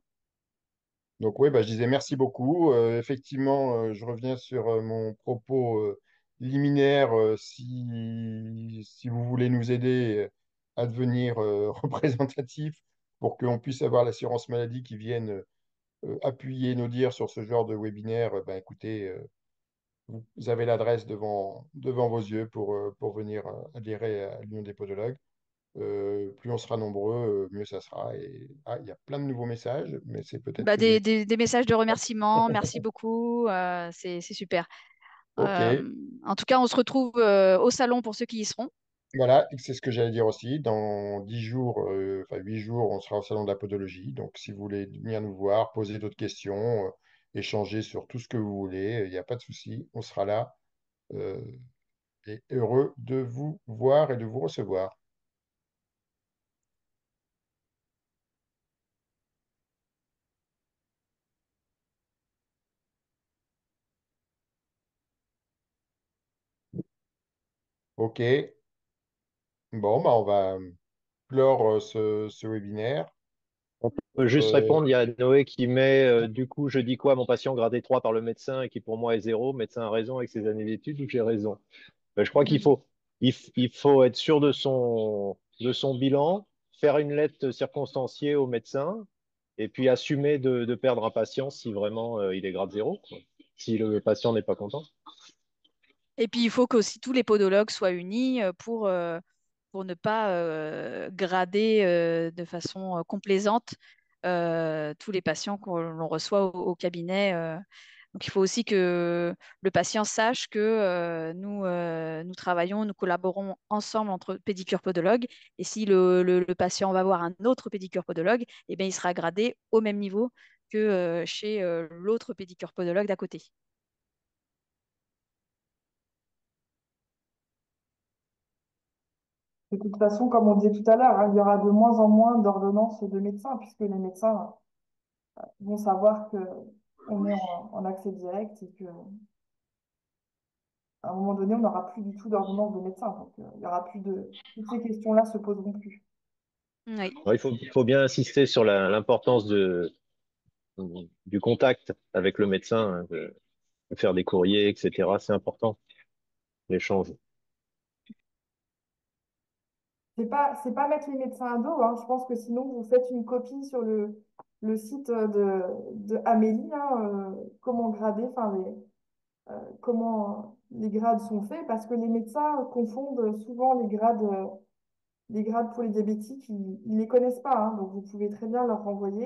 Donc oui, bah, je disais merci beaucoup. Effectivement, je reviens sur mon propos liminaire. Si vous voulez nous aider à devenir représentatif pour qu'on puisse avoir l'assurance maladie qui vienne appuyer nos dires sur ce genre de webinaire, ben, écoutez, vous avez l'adresse devant vos yeux pour venir adhérer à l'Union des podologues. Plus on sera nombreux, mieux ça sera. Et il y a plein de nouveaux messages, mais c'est peut-être
Bah,
que des...
des messages de remerciement, merci beaucoup, c'est super.
Ok.
En tout cas, on se retrouve au salon pour ceux qui y seront.
Voilà, c'est ce que j'allais dire aussi. Dans 10 jours, enfin 8 jours, on sera au salon de la podologie. Donc, si vous voulez venir nous voir, poser d'autres questions, échanger sur tout ce que vous voulez, il n'y a pas de souci, on sera là. Euh, et heureux de vous voir et de vous recevoir. OK. Bon, bah, on va clore ce webinaire.
On peut juste
Euh,
répondre, il y a Noé qui met, du coup, je dis quoi à mon patient gradé 3 par le médecin et qui pour moi est 0. Le médecin a raison avec ses années d'études ou j'ai raison? Je crois qu'il faut, il faut être sûr de son bilan, faire une lettre circonstanciée au médecin et puis assumer de perdre un patient si vraiment il est grade 0, quoi. Si le patient n'est pas content.
Et puis, il faut qu'aussi tous les podologues soient unis pour ne pas grader de façon complaisante tous les patients qu'on reçoit au cabinet. Donc, il faut aussi que le patient sache que nous travaillons, nous collaborons ensemble entre pédicure podologue. Et si le patient va voir un autre pédicure podologue, eh bien, il sera gradé au même niveau que chez l'autre pédicure podologue d'à côté.
De toute façon, comme on disait tout à l'heure, hein, il y aura de moins en moins d'ordonnances de médecins, puisque les médecins vont savoir que on est en accès direct et qu'à un moment donné, on n'aura plus du tout d'ordonnance de médecin. Donc, il y aura plus de... Toutes ces questions-là se poseront plus.
Oui.
Alors, il faut bien insister sur l'importance du contact avec le médecin, hein, de faire des courriers, etc. C'est important, l'échange.
C'est pas mettre les médecins à dos, hein. Je pense que sinon, vous faites une copie sur le site de Amélie, hein, comment grader, enfin, comment les grades sont faits, parce que les médecins confondent souvent les grades pour les diabétiques, ils les connaissent pas, hein. Donc, vous pouvez très bien leur renvoyer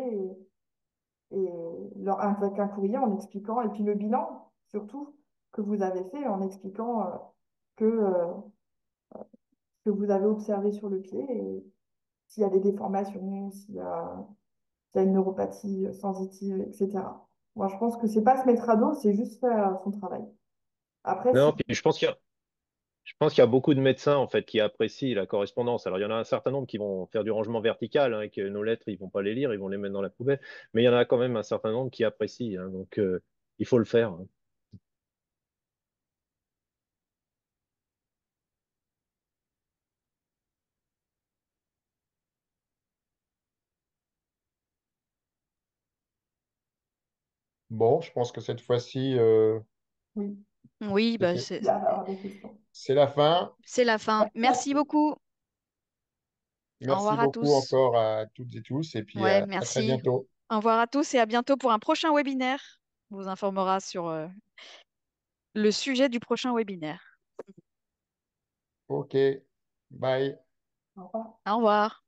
et leur avec un courrier en expliquant, et puis le bilan, surtout, que vous avez fait en expliquant que, euh, que vous avez observé sur le pied et s'il y a des déformations, s'il y a une neuropathie sensitive, etc. Moi, je pense que c'est pas se mettre à dos, c'est juste faire son travail. Après, si...
Non, puis je pense qu'il y a beaucoup de médecins en fait qui apprécient la correspondance. Alors il y en a un certain nombre qui vont faire du rangement vertical, hein, et que nos lettres ils vont pas les lire, ils vont les mettre dans la poubelle. Mais il y en a quand même un certain nombre qui apprécient, hein, donc il faut le faire, hein.
bon, je pense que cette fois-ci,
Oui,
Oui, bah,
c'est
il y a avoir des questions.
c'est la fin.
c'est la fin.
Merci à
Merci
tous.
beaucoup. Au
Merci
revoir à
beaucoup
tous.
encore à toutes et tous, et puis
Ouais,
à très
merci.
bientôt.
Au revoir à tous et à bientôt pour un prochain webinaire. On vous informera sur le sujet du prochain webinaire.
OK, bye.
Au revoir.
Au revoir.